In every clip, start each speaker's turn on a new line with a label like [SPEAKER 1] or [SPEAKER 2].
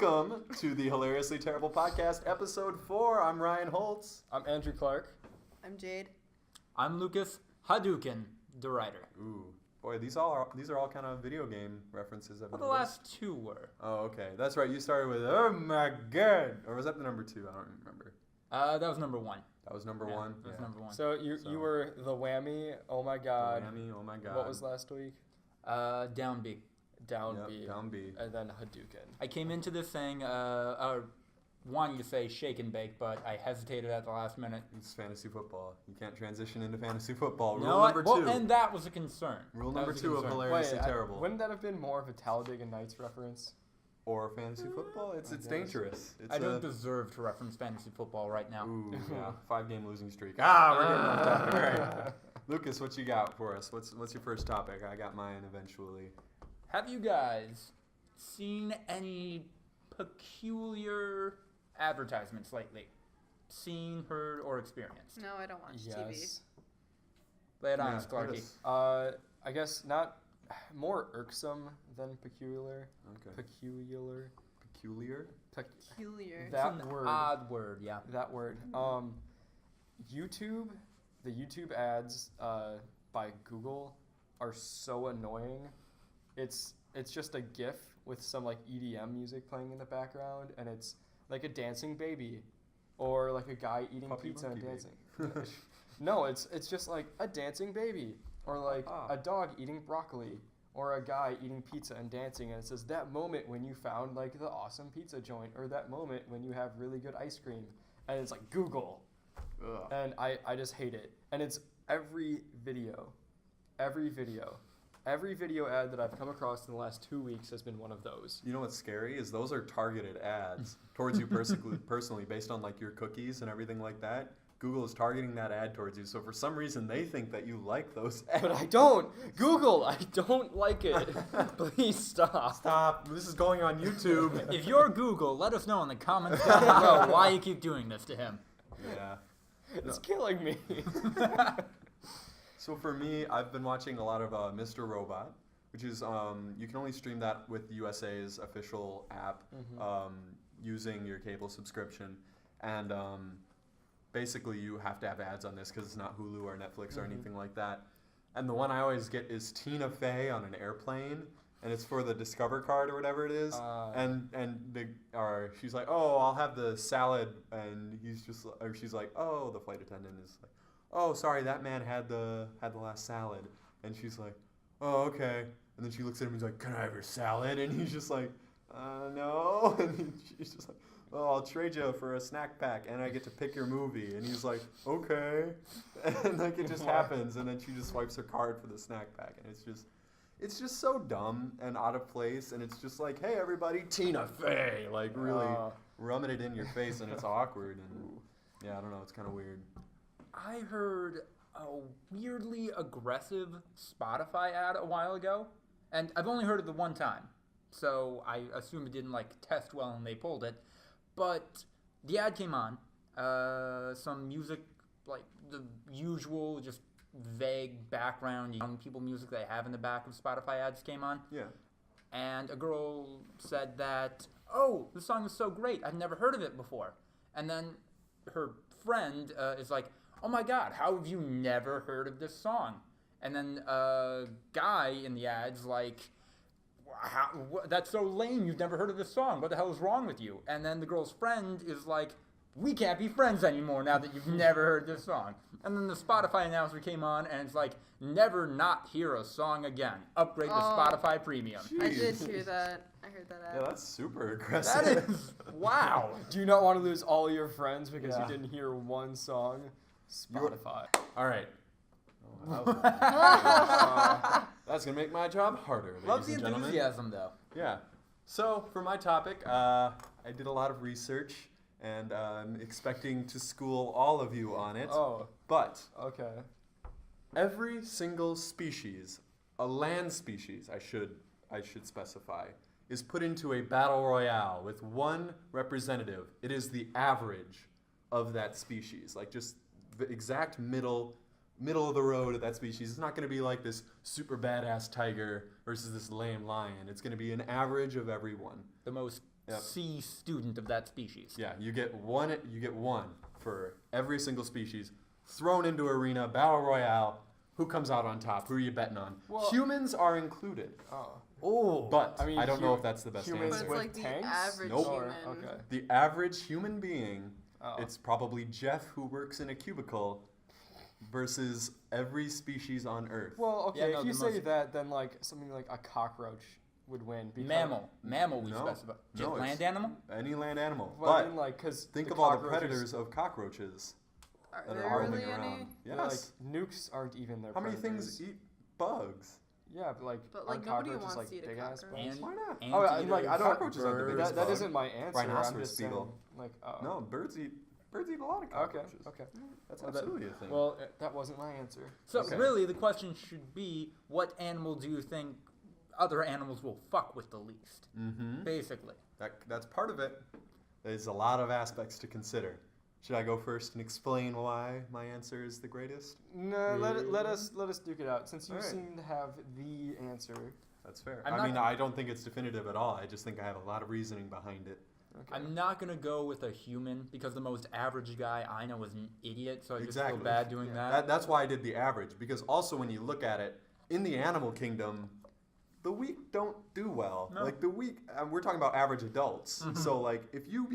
[SPEAKER 1] Welcome to the Hilariously Terrible Podcast, Episode 4. I'm Ryan Holtz.
[SPEAKER 2] I'm Andrew Clark.
[SPEAKER 3] I'm Jade.
[SPEAKER 4] I'm Lucas Hadouken, the writer.
[SPEAKER 1] Ooh, boy, these are all kind of video game references.
[SPEAKER 4] Well, the last two were.
[SPEAKER 1] Oh, okay. That's right. You started with, oh my god. Or was that the number 2? I don't remember.
[SPEAKER 4] That was number 1.
[SPEAKER 1] That was number 1?
[SPEAKER 4] That was number 1.
[SPEAKER 2] So you were the whammy, oh my god.
[SPEAKER 1] The whammy, oh my god.
[SPEAKER 2] What was last week?
[SPEAKER 4] Down B.
[SPEAKER 2] Down
[SPEAKER 1] Yep,
[SPEAKER 2] B.
[SPEAKER 1] down B.
[SPEAKER 2] And then Hadouken.
[SPEAKER 4] I came into this thing wanting to say shake and bake, but I hesitated at the last minute.
[SPEAKER 1] It's fantasy football. You can't transition into fantasy football.
[SPEAKER 4] No,
[SPEAKER 1] Rule number 2.
[SPEAKER 4] Well, and that was a concern.
[SPEAKER 1] Rule
[SPEAKER 4] That
[SPEAKER 1] number
[SPEAKER 4] was a
[SPEAKER 1] 2 of
[SPEAKER 4] concern.
[SPEAKER 1] Hilariously Terrible.
[SPEAKER 2] Wouldn't that have been more of a Talladega Nights reference?
[SPEAKER 1] Or fantasy football? It's
[SPEAKER 2] guess.
[SPEAKER 1] dangerous. It's
[SPEAKER 4] I don't deserve to reference fantasy football right now.
[SPEAKER 1] Ooh, yeah. 5-game losing streak. We're getting off topic. All right. Lucas, what you got for us? What's your first topic? I got mine eventually.
[SPEAKER 4] Have you guys seen any peculiar advertisements lately? Seen, heard, or experienced?
[SPEAKER 3] No, I don't watch TV.
[SPEAKER 2] Yes.
[SPEAKER 4] Lay it on
[SPEAKER 1] Yeah,
[SPEAKER 4] us, Clarky.
[SPEAKER 1] yes.
[SPEAKER 2] I guess not more irksome than peculiar.
[SPEAKER 1] Okay.
[SPEAKER 2] Peculiar.
[SPEAKER 1] Peculiar?
[SPEAKER 3] Peculiar.
[SPEAKER 2] That
[SPEAKER 4] It's an
[SPEAKER 2] word.
[SPEAKER 4] odd word, yeah.
[SPEAKER 2] That word. YouTube, the YouTube ads by Google are so annoying. It's just a GIF with some like EDM music playing in the background, and it's like a dancing baby, or like a guy eating
[SPEAKER 1] Puppy
[SPEAKER 2] pizza and
[SPEAKER 1] monkey
[SPEAKER 2] dancing. No, it's just like a dancing baby, or like a dog eating broccoli, or a guy eating pizza and dancing, and it says that moment when you found like the awesome pizza joint, or that moment when you have really good ice cream, and it's like Google.
[SPEAKER 1] Ugh.
[SPEAKER 2] And I just hate it. And it's every video ad that I've come across in the last 2 weeks has been one of those.
[SPEAKER 1] You know what's scary is those are targeted ads towards you personally based on like your cookies and everything like that. Google is targeting that ad towards you. So for some reason they think that you like those ads.
[SPEAKER 2] But I don't. Google, I don't like it. Please stop.
[SPEAKER 1] Stop. This is going on YouTube.
[SPEAKER 4] If you're Google, let us know in the comments down below why you keep doing this to him.
[SPEAKER 1] Yeah.
[SPEAKER 2] It's killing me.
[SPEAKER 1] So for me, I've been watching a lot of Mr. Robot, which is you can only stream that with USA's official app using your cable subscription, and basically you have to have ads on this because it's not Hulu or Netflix or anything like that. And the one I always get is Tina Fey on an airplane, and it's for the Discover card or whatever it is. She's like, oh, I'll have the salad, and she's like, oh, the flight attendant is like, oh, sorry, that man had the last salad. And she's like, oh, okay. And then she looks at him and he's like, can I have your salad? And he's just like, no. And she's just like, oh, I'll trade you for a snack pack and I get to pick your movie. And he's like, okay. And like it just happens. And then she just swipes her card for the snack pack. And it's just so dumb and out of place. And it's just like, hey, everybody, Tina Fey. Like really rumming it in your face, and it's awkward. And yeah, I don't know. It's kind of weird.
[SPEAKER 4] I heard a weirdly aggressive Spotify ad a while ago, and I've only heard it the one time, so I assume it didn't like test well and they pulled it. But the ad came on, some music, like the usual, just vague background young people music they have in the back of Spotify ads came on.
[SPEAKER 1] Yeah.
[SPEAKER 4] And a girl said that, oh, this song is so great, I've never heard of it before. And then her friend is like, oh my god, how have you never heard of this song? And then a guy in the ad's like, that's so lame, you've never heard of this song, what the hell is wrong with you? And then the girl's friend is like, we can't be friends anymore now that you've never heard this song. And then the Spotify announcer came on and it's like, never not hear a song again. Upgrade to Spotify Premium.
[SPEAKER 3] I did hear that. I heard that ad.
[SPEAKER 1] Yeah, that's super aggressive.
[SPEAKER 4] That is, wow.
[SPEAKER 2] Do you not want to lose all your friends because you didn't hear one song? Spotify.
[SPEAKER 1] All right. That's going to make my job harder, ladies
[SPEAKER 4] Love the
[SPEAKER 1] and gentlemen.
[SPEAKER 4] enthusiasm, though.
[SPEAKER 1] Yeah. So, for my topic, I did a lot of research, and I'm expecting to school all of you on it.
[SPEAKER 2] Oh.
[SPEAKER 1] But
[SPEAKER 2] Okay.
[SPEAKER 1] every single species, a land species, I should specify, is put into a battle royale with one representative. It is the average of that species, like just the exact middle of the road of that species. It's not going to be like this super badass tiger versus this lame lion. It's going to be an average of everyone.
[SPEAKER 4] The most
[SPEAKER 1] Yep.
[SPEAKER 4] C student of that species.
[SPEAKER 1] Yeah, you get one for every single species thrown into arena, battle royale. Who comes out on top? Who are you betting on?
[SPEAKER 2] Well,
[SPEAKER 1] humans are included.
[SPEAKER 4] Oh.
[SPEAKER 1] But
[SPEAKER 2] I mean,
[SPEAKER 1] I don't know if that's the best
[SPEAKER 2] humans
[SPEAKER 3] But
[SPEAKER 1] answer.
[SPEAKER 3] it's
[SPEAKER 2] with
[SPEAKER 3] like the
[SPEAKER 2] tanks?
[SPEAKER 3] average
[SPEAKER 1] Nope.
[SPEAKER 3] human.
[SPEAKER 2] Okay.
[SPEAKER 1] The average human being,
[SPEAKER 2] Oh.
[SPEAKER 1] it's probably Jeff who works in a cubicle versus every species on Earth.
[SPEAKER 2] Well, okay,
[SPEAKER 4] Yeah, no,
[SPEAKER 2] if you
[SPEAKER 4] the
[SPEAKER 2] say
[SPEAKER 4] most-
[SPEAKER 2] that, then like something like a cockroach would win. Because,
[SPEAKER 4] Mammal we
[SPEAKER 1] No.
[SPEAKER 4] specify. Just
[SPEAKER 1] No, it's-
[SPEAKER 4] land animal?
[SPEAKER 1] Any land animal.
[SPEAKER 2] Well, I
[SPEAKER 1] but
[SPEAKER 2] mean, like, because
[SPEAKER 1] think of all the predators of cockroaches
[SPEAKER 3] Are
[SPEAKER 1] that
[SPEAKER 3] there
[SPEAKER 1] are
[SPEAKER 3] really
[SPEAKER 1] roaming
[SPEAKER 3] any?
[SPEAKER 1] around.
[SPEAKER 2] Like
[SPEAKER 1] Yes.
[SPEAKER 2] nukes aren't even their
[SPEAKER 1] How many
[SPEAKER 2] predators.
[SPEAKER 1] things eat bugs?
[SPEAKER 2] Yeah, but like,
[SPEAKER 3] But, like,
[SPEAKER 2] aren't
[SPEAKER 3] nobody
[SPEAKER 2] cockroaches
[SPEAKER 3] wants
[SPEAKER 2] like
[SPEAKER 3] to eat a
[SPEAKER 2] big ass
[SPEAKER 3] cockroach.
[SPEAKER 2] bugs?
[SPEAKER 1] Why not?
[SPEAKER 2] Oh, I mean, like, I don't.
[SPEAKER 1] Cockroaches aren't the biggest
[SPEAKER 2] That
[SPEAKER 1] bug.
[SPEAKER 2] isn't my answer. I'm
[SPEAKER 1] Rhinoceros
[SPEAKER 2] just
[SPEAKER 1] beetle.
[SPEAKER 2] saying, like, oh.
[SPEAKER 1] No, birds eat a lot of
[SPEAKER 2] Okay.
[SPEAKER 1] cockroaches.
[SPEAKER 2] Okay.
[SPEAKER 1] That's
[SPEAKER 2] Well, that-
[SPEAKER 1] absolutely a thing.
[SPEAKER 2] Well, that wasn't my answer.
[SPEAKER 4] So
[SPEAKER 1] Okay.
[SPEAKER 4] really, the question should be, what animal do you think other animals will fuck with the least?
[SPEAKER 1] mm-hmm.
[SPEAKER 4] Basically.
[SPEAKER 1] That's part of it. There's a lot of aspects to consider. Should I go first and explain why my answer is the greatest?
[SPEAKER 2] No, let us duke it out. Since you
[SPEAKER 1] Alright.
[SPEAKER 2] seem to have the answer.
[SPEAKER 1] That's fair.
[SPEAKER 4] I'm
[SPEAKER 1] I
[SPEAKER 4] not
[SPEAKER 1] mean,
[SPEAKER 4] gonna-
[SPEAKER 1] I don't think it's definitive at all. I just think I have a lot of reasoning behind it.
[SPEAKER 2] Okay.
[SPEAKER 4] I'm not gonna go with a human because the most average guy I know is an idiot, so I just
[SPEAKER 1] Exactly.
[SPEAKER 4] feel bad doing
[SPEAKER 2] Yeah.
[SPEAKER 4] that.
[SPEAKER 1] That's why I did the average. Because also when you look at it, in the animal kingdom, the weak don't do well.
[SPEAKER 4] No.
[SPEAKER 1] Like the weak, we're talking about average adults.
[SPEAKER 4] Mhm.
[SPEAKER 1] So like if you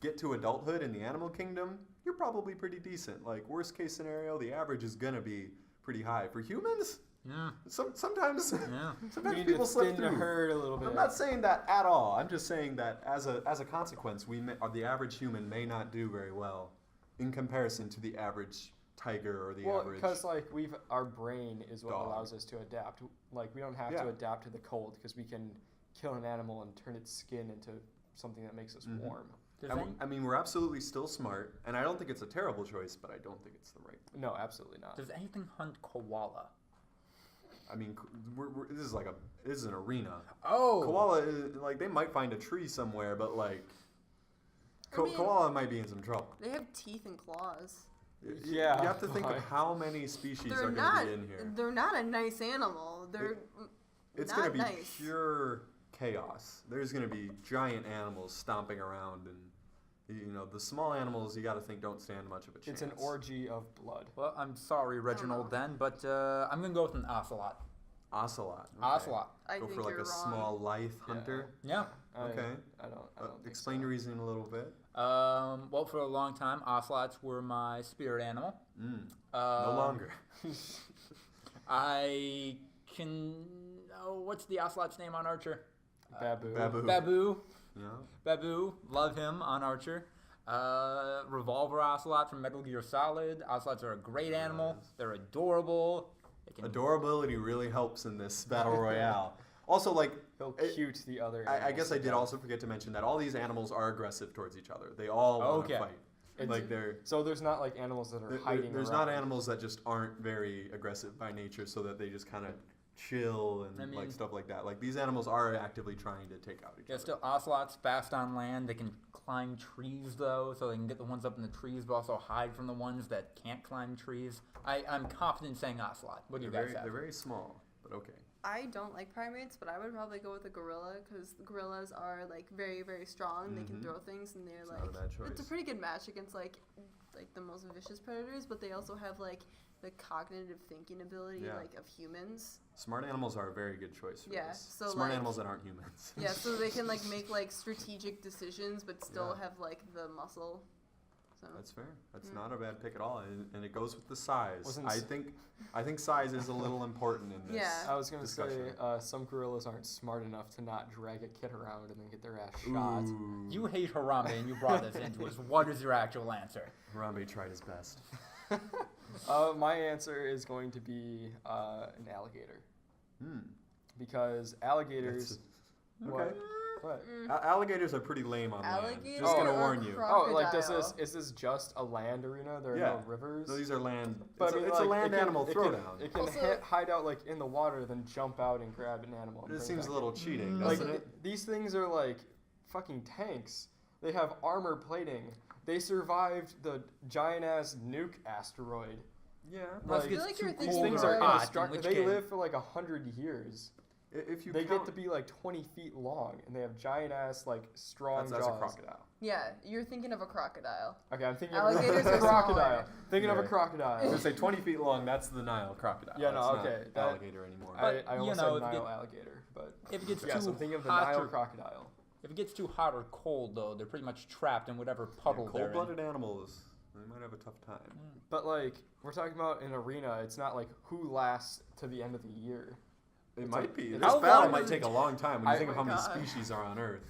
[SPEAKER 1] get to adulthood in the animal kingdom, you're probably pretty decent. Like worst case scenario, the average is gonna be pretty high. For humans,
[SPEAKER 4] Yeah.
[SPEAKER 1] sometimes
[SPEAKER 4] Yeah.
[SPEAKER 2] We
[SPEAKER 1] sometimes
[SPEAKER 2] need
[SPEAKER 1] people
[SPEAKER 2] to
[SPEAKER 1] slip
[SPEAKER 2] thin the
[SPEAKER 1] through.
[SPEAKER 2] herd a little bit.
[SPEAKER 1] I'm not saying that at all. I'm just saying that as a consequence, the average human may not do very well in comparison to the average tiger or the
[SPEAKER 2] Well,
[SPEAKER 1] average.
[SPEAKER 2] because like our brain is what
[SPEAKER 1] dog.
[SPEAKER 2] allows us to adapt. Like we don't have
[SPEAKER 1] Yeah.
[SPEAKER 2] to adapt to the cold because we can kill an animal and turn its skin into something that makes us
[SPEAKER 1] Mhm.
[SPEAKER 2] warm.
[SPEAKER 4] Does
[SPEAKER 1] And
[SPEAKER 4] any-
[SPEAKER 1] I mean, we're absolutely still smart, and I don't think it's a terrible choice, but I don't think it's the right.
[SPEAKER 2] No, absolutely not.
[SPEAKER 4] does anything hunt koala?
[SPEAKER 1] I mean, this is an arena.
[SPEAKER 4] Oh.
[SPEAKER 1] Koala is like they might find a tree somewhere, but like
[SPEAKER 3] I mean-
[SPEAKER 1] koala might be in some trouble.
[SPEAKER 3] They have teeth and claws.
[SPEAKER 2] Yeah,
[SPEAKER 1] you have to think
[SPEAKER 2] but-
[SPEAKER 1] of how many species
[SPEAKER 3] They're
[SPEAKER 1] are going
[SPEAKER 3] not.
[SPEAKER 1] to be in here.
[SPEAKER 3] They're not a nice animal. They're
[SPEAKER 1] It's
[SPEAKER 3] not
[SPEAKER 1] going to be
[SPEAKER 3] nice.
[SPEAKER 1] pure chaos. There's going to be giant animals stomping around, and the small animals you got to think don't stand much of a chance.
[SPEAKER 2] It's an orgy of blood.
[SPEAKER 4] Well, I'm sorry, Reginald,
[SPEAKER 3] know.
[SPEAKER 4] then, but I'm gonna go with an ocelot.
[SPEAKER 1] Ocelot. Okay.
[SPEAKER 4] Ocelot.
[SPEAKER 3] I
[SPEAKER 1] Go
[SPEAKER 3] think
[SPEAKER 1] for like
[SPEAKER 3] you're
[SPEAKER 1] a
[SPEAKER 3] wrong.
[SPEAKER 1] small lithe
[SPEAKER 2] Yeah.
[SPEAKER 1] hunter.
[SPEAKER 4] Yeah.
[SPEAKER 1] Okay.
[SPEAKER 2] I don't think
[SPEAKER 1] Explain
[SPEAKER 2] so.
[SPEAKER 1] your reasoning a little bit.
[SPEAKER 4] Well, for a long time, ocelots were my spirit animal.
[SPEAKER 1] No
[SPEAKER 4] Um,
[SPEAKER 1] longer.
[SPEAKER 4] I can. Oh, what's the ocelot's name on Archer?
[SPEAKER 2] Babu.
[SPEAKER 1] Babu.
[SPEAKER 4] Babu.
[SPEAKER 1] Yeah.
[SPEAKER 4] Babu. Love him on Archer. Revolver ocelot from Metal Gear Solid. Ocelots are a great animal.
[SPEAKER 1] Yes.
[SPEAKER 4] They're adorable. They can
[SPEAKER 1] Adorability really helps in this battle royale. Also, like,
[SPEAKER 2] He'll
[SPEAKER 1] It-
[SPEAKER 2] cute the other
[SPEAKER 1] I
[SPEAKER 2] animals
[SPEAKER 1] guess I
[SPEAKER 2] to
[SPEAKER 1] did
[SPEAKER 2] death.
[SPEAKER 1] also forget to mention that all these animals are aggressive towards each other. They all want to
[SPEAKER 4] Okay.
[SPEAKER 1] fight.
[SPEAKER 2] It's-
[SPEAKER 1] Like they're
[SPEAKER 2] So there's not like animals that are hiding
[SPEAKER 1] there's
[SPEAKER 2] around.
[SPEAKER 1] not animals that just aren't very aggressive by nature, so that they just kind of chill and
[SPEAKER 4] I mean-
[SPEAKER 1] like stuff like that. Like these animals are actively trying to take out each
[SPEAKER 4] Yeah,
[SPEAKER 1] other.
[SPEAKER 4] still ocelots fast on land. They can climb trees though, so they can get the ones up in the trees, but also hide from the ones that can't climb trees. I'm confident saying ocelot. What do you guys have?
[SPEAKER 1] They're very small, but okay.
[SPEAKER 3] I don't like primates, but I would probably go with a gorilla because gorillas are like very, very strong. They can
[SPEAKER 1] Mhm.
[SPEAKER 3] throw things, and they're
[SPEAKER 1] It's
[SPEAKER 3] like
[SPEAKER 1] not a bad
[SPEAKER 3] it's a
[SPEAKER 1] choice.
[SPEAKER 3] pretty good match against like the most vicious predators. But they also have like the cognitive thinking ability
[SPEAKER 1] Yeah.
[SPEAKER 3] like of humans.
[SPEAKER 1] Smart animals are a very good choice for
[SPEAKER 3] Yeah,
[SPEAKER 1] this.
[SPEAKER 3] so,
[SPEAKER 1] Smart
[SPEAKER 3] like-
[SPEAKER 1] animals that aren't humans.
[SPEAKER 3] Yeah, so they can like make like strategic decisions, but still
[SPEAKER 1] Yeah.
[SPEAKER 3] have like the muscle. So
[SPEAKER 1] That's fair. That's
[SPEAKER 3] Mm.
[SPEAKER 1] not a bad pick at all, and it goes with the size.
[SPEAKER 2] Wasn't
[SPEAKER 1] I
[SPEAKER 2] s-
[SPEAKER 1] think size is a little important in this.
[SPEAKER 3] Yeah.
[SPEAKER 2] I was gonna
[SPEAKER 1] discussion.
[SPEAKER 2] say some gorillas aren't smart enough to not drag a kid around and then get their ass shot.
[SPEAKER 1] Ooh.
[SPEAKER 4] You hate Harambe and you brought this into us. What is your actual answer?
[SPEAKER 1] Harambe tried his best.
[SPEAKER 2] My answer is going to be an alligator
[SPEAKER 1] Hmm.
[SPEAKER 2] because alligators.
[SPEAKER 1] That's-
[SPEAKER 2] What?
[SPEAKER 1] okay.
[SPEAKER 2] What?
[SPEAKER 1] Alligators are pretty lame on land.
[SPEAKER 3] alligator.
[SPEAKER 1] Just gonna
[SPEAKER 2] or
[SPEAKER 1] warn you.
[SPEAKER 2] Oh, like
[SPEAKER 3] crocodile?
[SPEAKER 2] is this just a land arena? There are
[SPEAKER 1] Yeah.
[SPEAKER 2] no rivers.
[SPEAKER 1] No, these are land.
[SPEAKER 2] But
[SPEAKER 1] It's,
[SPEAKER 2] I mean,
[SPEAKER 1] it's a
[SPEAKER 2] like,
[SPEAKER 1] land
[SPEAKER 2] it can-
[SPEAKER 1] animal
[SPEAKER 2] it
[SPEAKER 1] throwdown.
[SPEAKER 2] It can
[SPEAKER 3] Also-
[SPEAKER 2] hide out like in the water, then jump out and grab an animal. And
[SPEAKER 1] It
[SPEAKER 2] bring
[SPEAKER 1] seems
[SPEAKER 2] back
[SPEAKER 1] a little cheating,
[SPEAKER 2] Like
[SPEAKER 1] doesn't it?
[SPEAKER 2] these things are like fucking tanks. They have armor plating. They survived the giant ass nuke asteroid.
[SPEAKER 1] Yeah.
[SPEAKER 4] Unless
[SPEAKER 2] Like,
[SPEAKER 4] it gets
[SPEAKER 3] I feel like
[SPEAKER 4] too
[SPEAKER 3] you're
[SPEAKER 2] These
[SPEAKER 3] thinking
[SPEAKER 4] cold
[SPEAKER 2] things
[SPEAKER 4] or
[SPEAKER 2] are
[SPEAKER 4] hot, in
[SPEAKER 2] indestructible.
[SPEAKER 4] which
[SPEAKER 2] They
[SPEAKER 4] case-
[SPEAKER 2] live for like 100 years.
[SPEAKER 1] If you
[SPEAKER 2] They
[SPEAKER 1] count,
[SPEAKER 2] get to be like 20 feet long, and they have giant ass like strong
[SPEAKER 1] that's
[SPEAKER 2] jaws.
[SPEAKER 1] a crocodile.
[SPEAKER 3] Yeah, you're thinking of a crocodile.
[SPEAKER 2] Okay, I'm thinking
[SPEAKER 3] Alligators
[SPEAKER 2] of a
[SPEAKER 3] are
[SPEAKER 2] crocodile.
[SPEAKER 3] smaller.
[SPEAKER 2] Thinking of a
[SPEAKER 1] Yeah. I
[SPEAKER 2] crocodile.
[SPEAKER 1] was gonna say 20 feet long. That's the Nile crocodile.
[SPEAKER 2] Yeah, no,
[SPEAKER 1] That's
[SPEAKER 2] okay,
[SPEAKER 1] not
[SPEAKER 2] that-
[SPEAKER 1] alligator anymore.
[SPEAKER 4] But,
[SPEAKER 2] I
[SPEAKER 4] you
[SPEAKER 2] almost
[SPEAKER 4] know,
[SPEAKER 2] said
[SPEAKER 4] if
[SPEAKER 2] Nile
[SPEAKER 4] it-
[SPEAKER 2] alligator, but
[SPEAKER 4] If it gets
[SPEAKER 2] yes,
[SPEAKER 4] too
[SPEAKER 2] I'm thinking of the
[SPEAKER 4] hot
[SPEAKER 2] Nile
[SPEAKER 4] or
[SPEAKER 2] crocodile.
[SPEAKER 4] if it gets too hot or cold, though, they're pretty much trapped in whatever puddle they're in.
[SPEAKER 1] Cold-blooded animals, they might have a tough time.
[SPEAKER 2] But like we're talking about an arena, it's not like who lasts to the end of the year.
[SPEAKER 1] It
[SPEAKER 2] It's
[SPEAKER 1] might
[SPEAKER 2] like-
[SPEAKER 1] be.
[SPEAKER 2] it's
[SPEAKER 1] This
[SPEAKER 4] How
[SPEAKER 1] battle
[SPEAKER 4] long
[SPEAKER 1] might
[SPEAKER 4] does
[SPEAKER 1] take
[SPEAKER 4] it
[SPEAKER 1] a long time when you
[SPEAKER 2] I-
[SPEAKER 1] think of
[SPEAKER 3] Oh
[SPEAKER 1] how
[SPEAKER 3] my
[SPEAKER 1] many
[SPEAKER 3] God.
[SPEAKER 1] species are on Earth.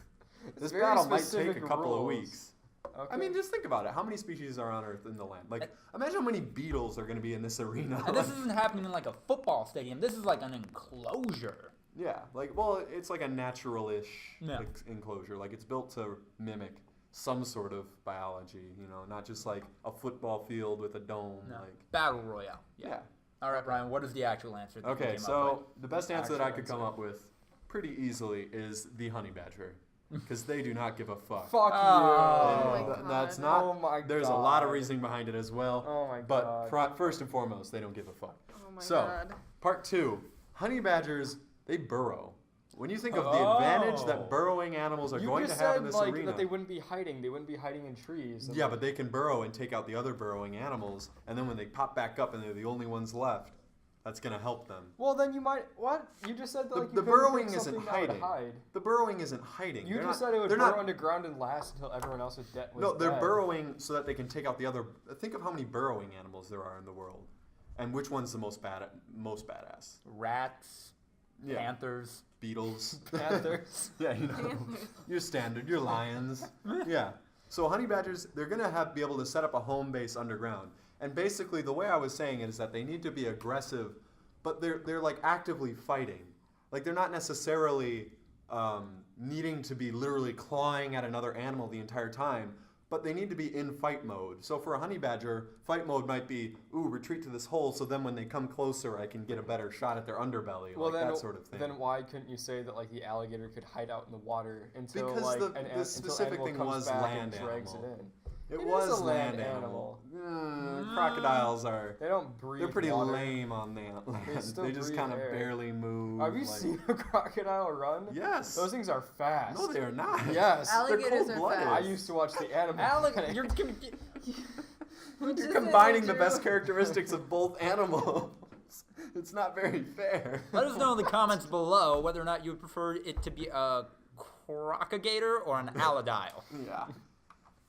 [SPEAKER 2] It's
[SPEAKER 1] This
[SPEAKER 2] very
[SPEAKER 1] battle might take
[SPEAKER 2] specific
[SPEAKER 1] a couple of
[SPEAKER 2] rules.
[SPEAKER 1] weeks.
[SPEAKER 2] Okay.
[SPEAKER 1] I mean, just think about it. How many species are on Earth in the land? Like, imagine how many beetles are going to be in this arena.
[SPEAKER 4] And this isn't happening in like a football stadium. This is like an enclosure.
[SPEAKER 1] Yeah, like, well, it's like a natural-ish
[SPEAKER 4] Yeah.
[SPEAKER 1] enclosure. Like, it's built to mimic some sort of biology, you know, not just like a football field with a dome.
[SPEAKER 4] No.
[SPEAKER 1] Like,
[SPEAKER 4] Battle Royale.
[SPEAKER 1] yeah.
[SPEAKER 4] All right, Brian. What is the actual answer? That you
[SPEAKER 1] Okay,
[SPEAKER 4] came up
[SPEAKER 1] so the best answer that I
[SPEAKER 2] Actual
[SPEAKER 1] could come
[SPEAKER 2] answer.
[SPEAKER 1] up with pretty easily is the honey badger, because they do not give a fuck.
[SPEAKER 2] Fuck
[SPEAKER 4] Oh.
[SPEAKER 2] you.
[SPEAKER 3] my
[SPEAKER 1] That's
[SPEAKER 3] God.
[SPEAKER 1] not.
[SPEAKER 2] Oh my
[SPEAKER 1] There's a lot of
[SPEAKER 2] God.
[SPEAKER 1] reasoning behind it as well.
[SPEAKER 2] Oh my
[SPEAKER 1] But
[SPEAKER 2] god.
[SPEAKER 1] first and foremost, they don't give a fuck.
[SPEAKER 3] Oh my
[SPEAKER 1] So,
[SPEAKER 3] God.
[SPEAKER 1] Part 2, honey badgers, they burrow. When you think of the advantage
[SPEAKER 4] Oh.
[SPEAKER 1] that burrowing animals are
[SPEAKER 2] You
[SPEAKER 1] going to
[SPEAKER 2] just
[SPEAKER 1] have
[SPEAKER 2] said
[SPEAKER 1] in this
[SPEAKER 2] like
[SPEAKER 1] arena.
[SPEAKER 2] that they wouldn't be hiding. They wouldn't be hiding in trees. and,
[SPEAKER 1] Yeah,
[SPEAKER 2] like-
[SPEAKER 1] but they can burrow and take out the other burrowing animals, and then when they pop back up and they're the only ones left, that's going to help them.
[SPEAKER 2] Well, then you might. What? You just said that
[SPEAKER 1] The-
[SPEAKER 2] like you
[SPEAKER 1] the
[SPEAKER 2] couldn't
[SPEAKER 1] burrowing
[SPEAKER 2] pick
[SPEAKER 1] isn't
[SPEAKER 2] something that would
[SPEAKER 1] hiding.
[SPEAKER 2] hide.
[SPEAKER 1] The burrowing isn't hiding.
[SPEAKER 2] You
[SPEAKER 1] They're
[SPEAKER 2] just
[SPEAKER 1] not-
[SPEAKER 2] said it would
[SPEAKER 1] they're
[SPEAKER 2] burrow
[SPEAKER 1] not-
[SPEAKER 2] underground and last until everyone else was dead.
[SPEAKER 1] No, they're burrowing so that they can take out the other. Think of how many burrowing animals there are in the world, and which one's the most badass?
[SPEAKER 4] Rats,
[SPEAKER 1] Yeah,
[SPEAKER 4] panthers.
[SPEAKER 1] beetles,
[SPEAKER 2] Panthers.
[SPEAKER 1] yeah, you know,
[SPEAKER 3] Panthers.
[SPEAKER 1] your standard, your lions. Yeah. So honey badgers, they're gonna be able to set up a home base underground, and basically the way I was saying it is that they need to be aggressive, but they're like actively fighting, like they're not necessarily needing to be literally clawing at another animal the entire time, but they need to be in fight mode. So for a honey badger, fight mode might be, ooh, retreat to this hole, so then when they come closer, I can get a better shot at their underbelly,
[SPEAKER 2] Well,
[SPEAKER 1] like
[SPEAKER 2] then,
[SPEAKER 1] that sort of thing.
[SPEAKER 2] then why couldn't you say that like the alligator could hide out in the water until
[SPEAKER 1] Because
[SPEAKER 2] like
[SPEAKER 1] the-
[SPEAKER 2] an
[SPEAKER 1] the
[SPEAKER 2] until
[SPEAKER 1] specific
[SPEAKER 2] animal
[SPEAKER 1] thing
[SPEAKER 2] comes
[SPEAKER 1] was
[SPEAKER 2] back
[SPEAKER 1] land
[SPEAKER 2] and drags
[SPEAKER 1] animal.
[SPEAKER 2] it in?
[SPEAKER 1] It
[SPEAKER 2] It is
[SPEAKER 1] was
[SPEAKER 2] a
[SPEAKER 1] land
[SPEAKER 2] land
[SPEAKER 1] animal. Crocodiles are.
[SPEAKER 2] They don't breathe.
[SPEAKER 1] They're pretty
[SPEAKER 2] water.
[SPEAKER 1] lame on the land.
[SPEAKER 2] still
[SPEAKER 1] They just
[SPEAKER 2] breathe
[SPEAKER 1] kind of
[SPEAKER 2] air.
[SPEAKER 1] barely move.
[SPEAKER 2] Have you
[SPEAKER 1] like-
[SPEAKER 2] seen a crocodile run?
[SPEAKER 1] Yes.
[SPEAKER 2] Those things are fast.
[SPEAKER 1] No, they are not.
[SPEAKER 2] Yes.
[SPEAKER 3] Alligators are
[SPEAKER 1] cold-blooded.
[SPEAKER 3] fast.
[SPEAKER 2] I used to watch the animal.
[SPEAKER 4] Alec, you're
[SPEAKER 3] Which
[SPEAKER 1] You're
[SPEAKER 3] isn't
[SPEAKER 1] combining the
[SPEAKER 3] true.
[SPEAKER 1] best characteristics of both animals. It's not very fair.
[SPEAKER 4] Let us know in the comments below whether or not you would prefer it to be a crocagator or an alladile.
[SPEAKER 1] Yeah.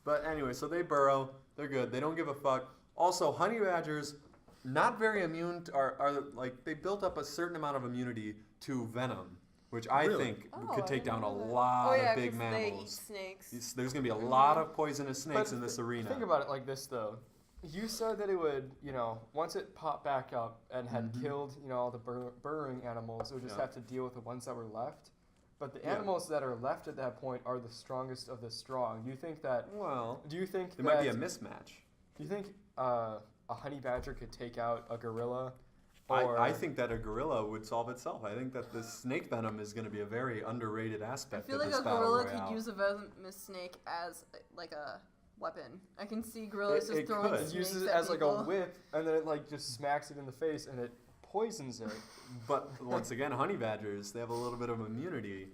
[SPEAKER 1] But anyway, so they burrow. They're good. They don't give a fuck. Also, honey badgers, not very immune to, are like they built up a certain amount of immunity to venom, which I
[SPEAKER 4] Really?
[SPEAKER 1] think
[SPEAKER 3] Oh,
[SPEAKER 1] could
[SPEAKER 3] I
[SPEAKER 1] take
[SPEAKER 3] didn't
[SPEAKER 1] down a
[SPEAKER 3] know that.
[SPEAKER 1] lot
[SPEAKER 3] Oh yeah,
[SPEAKER 1] of big
[SPEAKER 3] 'cause they eat
[SPEAKER 1] mammals.
[SPEAKER 3] snakes.
[SPEAKER 1] There's going to be a lot of poisonous snakes
[SPEAKER 2] But
[SPEAKER 1] in this arena.
[SPEAKER 2] Think about it like this, though. You said that it would, you know, once it popped back up and had killed, you know, all the burrowing animals, it would just
[SPEAKER 1] Yeah.
[SPEAKER 2] have to deal with the ones that were left. But the
[SPEAKER 1] Yeah.
[SPEAKER 2] animals that are left at that point are the strongest of the strong. Do you think that?
[SPEAKER 1] Well,
[SPEAKER 2] Do you think
[SPEAKER 1] there
[SPEAKER 2] that?
[SPEAKER 1] might be a mismatch.
[SPEAKER 2] Do you think a honey badger could take out a gorilla? Or
[SPEAKER 1] I think that a gorilla would solve itself. I think that the snake venom is going to be a very underrated
[SPEAKER 3] I
[SPEAKER 1] aspect
[SPEAKER 3] feel
[SPEAKER 1] of
[SPEAKER 3] like
[SPEAKER 1] this
[SPEAKER 3] a
[SPEAKER 1] battle
[SPEAKER 3] gorilla
[SPEAKER 1] royale.
[SPEAKER 3] could use a venomous snake as like a weapon. I can see gorillas
[SPEAKER 1] It
[SPEAKER 3] just throwing
[SPEAKER 1] could.
[SPEAKER 2] it
[SPEAKER 3] snakes
[SPEAKER 2] uses it
[SPEAKER 3] at
[SPEAKER 2] as like a
[SPEAKER 3] people.
[SPEAKER 2] whip, and then it like just smacks it in the face, and it poisons it.
[SPEAKER 1] But once again, honey badgers, they have a little bit of immunity,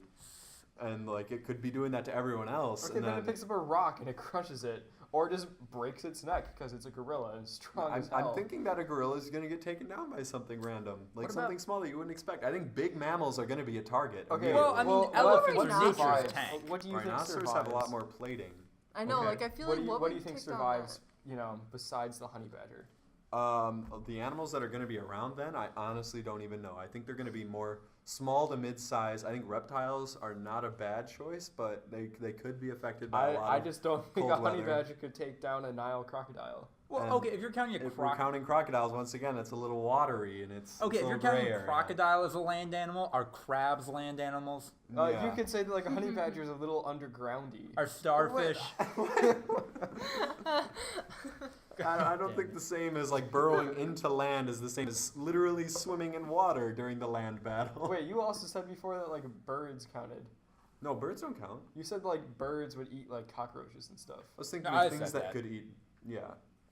[SPEAKER 1] and like it could be doing that to everyone else.
[SPEAKER 2] Okay,
[SPEAKER 1] and
[SPEAKER 2] then
[SPEAKER 1] then
[SPEAKER 2] it picks up a rock and it crushes it, or it just breaks its neck because it's a gorilla and it's strong as hell.
[SPEAKER 1] I'm thinking that a gorilla is going to get taken down by something random, like
[SPEAKER 4] What
[SPEAKER 1] something
[SPEAKER 4] about-
[SPEAKER 1] small that you wouldn't expect. I think big mammals are going to be a target.
[SPEAKER 2] Okay,
[SPEAKER 4] Well, I mean, elephants
[SPEAKER 2] what
[SPEAKER 3] are nature's
[SPEAKER 2] survives?
[SPEAKER 4] tank.
[SPEAKER 2] What do you think
[SPEAKER 1] Rhinoceros
[SPEAKER 2] survives?
[SPEAKER 1] have a lot more plating.
[SPEAKER 3] I know,
[SPEAKER 2] Okay.
[SPEAKER 3] like I feel
[SPEAKER 2] what
[SPEAKER 3] like
[SPEAKER 2] do you,
[SPEAKER 3] what
[SPEAKER 2] what do
[SPEAKER 3] would
[SPEAKER 2] you think
[SPEAKER 3] take down
[SPEAKER 2] survives? You know, besides the honey badger.
[SPEAKER 1] The animals that are going to be around then, I honestly don't even know. I think they're going to be more small to mid-size. I think reptiles are not a bad choice, but they could be affected by a lot
[SPEAKER 2] I
[SPEAKER 1] of
[SPEAKER 2] just don't think a
[SPEAKER 1] cold
[SPEAKER 2] honey
[SPEAKER 1] weather.
[SPEAKER 2] badger could take down a Nile crocodile.
[SPEAKER 4] Well,
[SPEAKER 1] And
[SPEAKER 4] okay, if you're counting a
[SPEAKER 1] If we're
[SPEAKER 4] croc,
[SPEAKER 1] counting crocodiles, once again, it's a little watery and it's
[SPEAKER 4] okay,
[SPEAKER 1] it's
[SPEAKER 4] if
[SPEAKER 1] a
[SPEAKER 4] you're
[SPEAKER 1] little
[SPEAKER 4] counting
[SPEAKER 1] gray area.
[SPEAKER 4] crocodile as a land animal, are crabs land animals?
[SPEAKER 2] You could say that like a honey badger is a little undergroundy.
[SPEAKER 4] Are starfish?
[SPEAKER 1] I don't think the same as like burrowing into land is the same as literally swimming in water during the land battle.
[SPEAKER 2] Wait, you also said before that like birds counted.
[SPEAKER 1] No, birds don't count.
[SPEAKER 2] You said like birds would eat like cockroaches and stuff.
[SPEAKER 1] I was thinking
[SPEAKER 4] No, I
[SPEAKER 1] of things
[SPEAKER 4] said
[SPEAKER 1] that
[SPEAKER 4] that.
[SPEAKER 1] could eat. Yeah,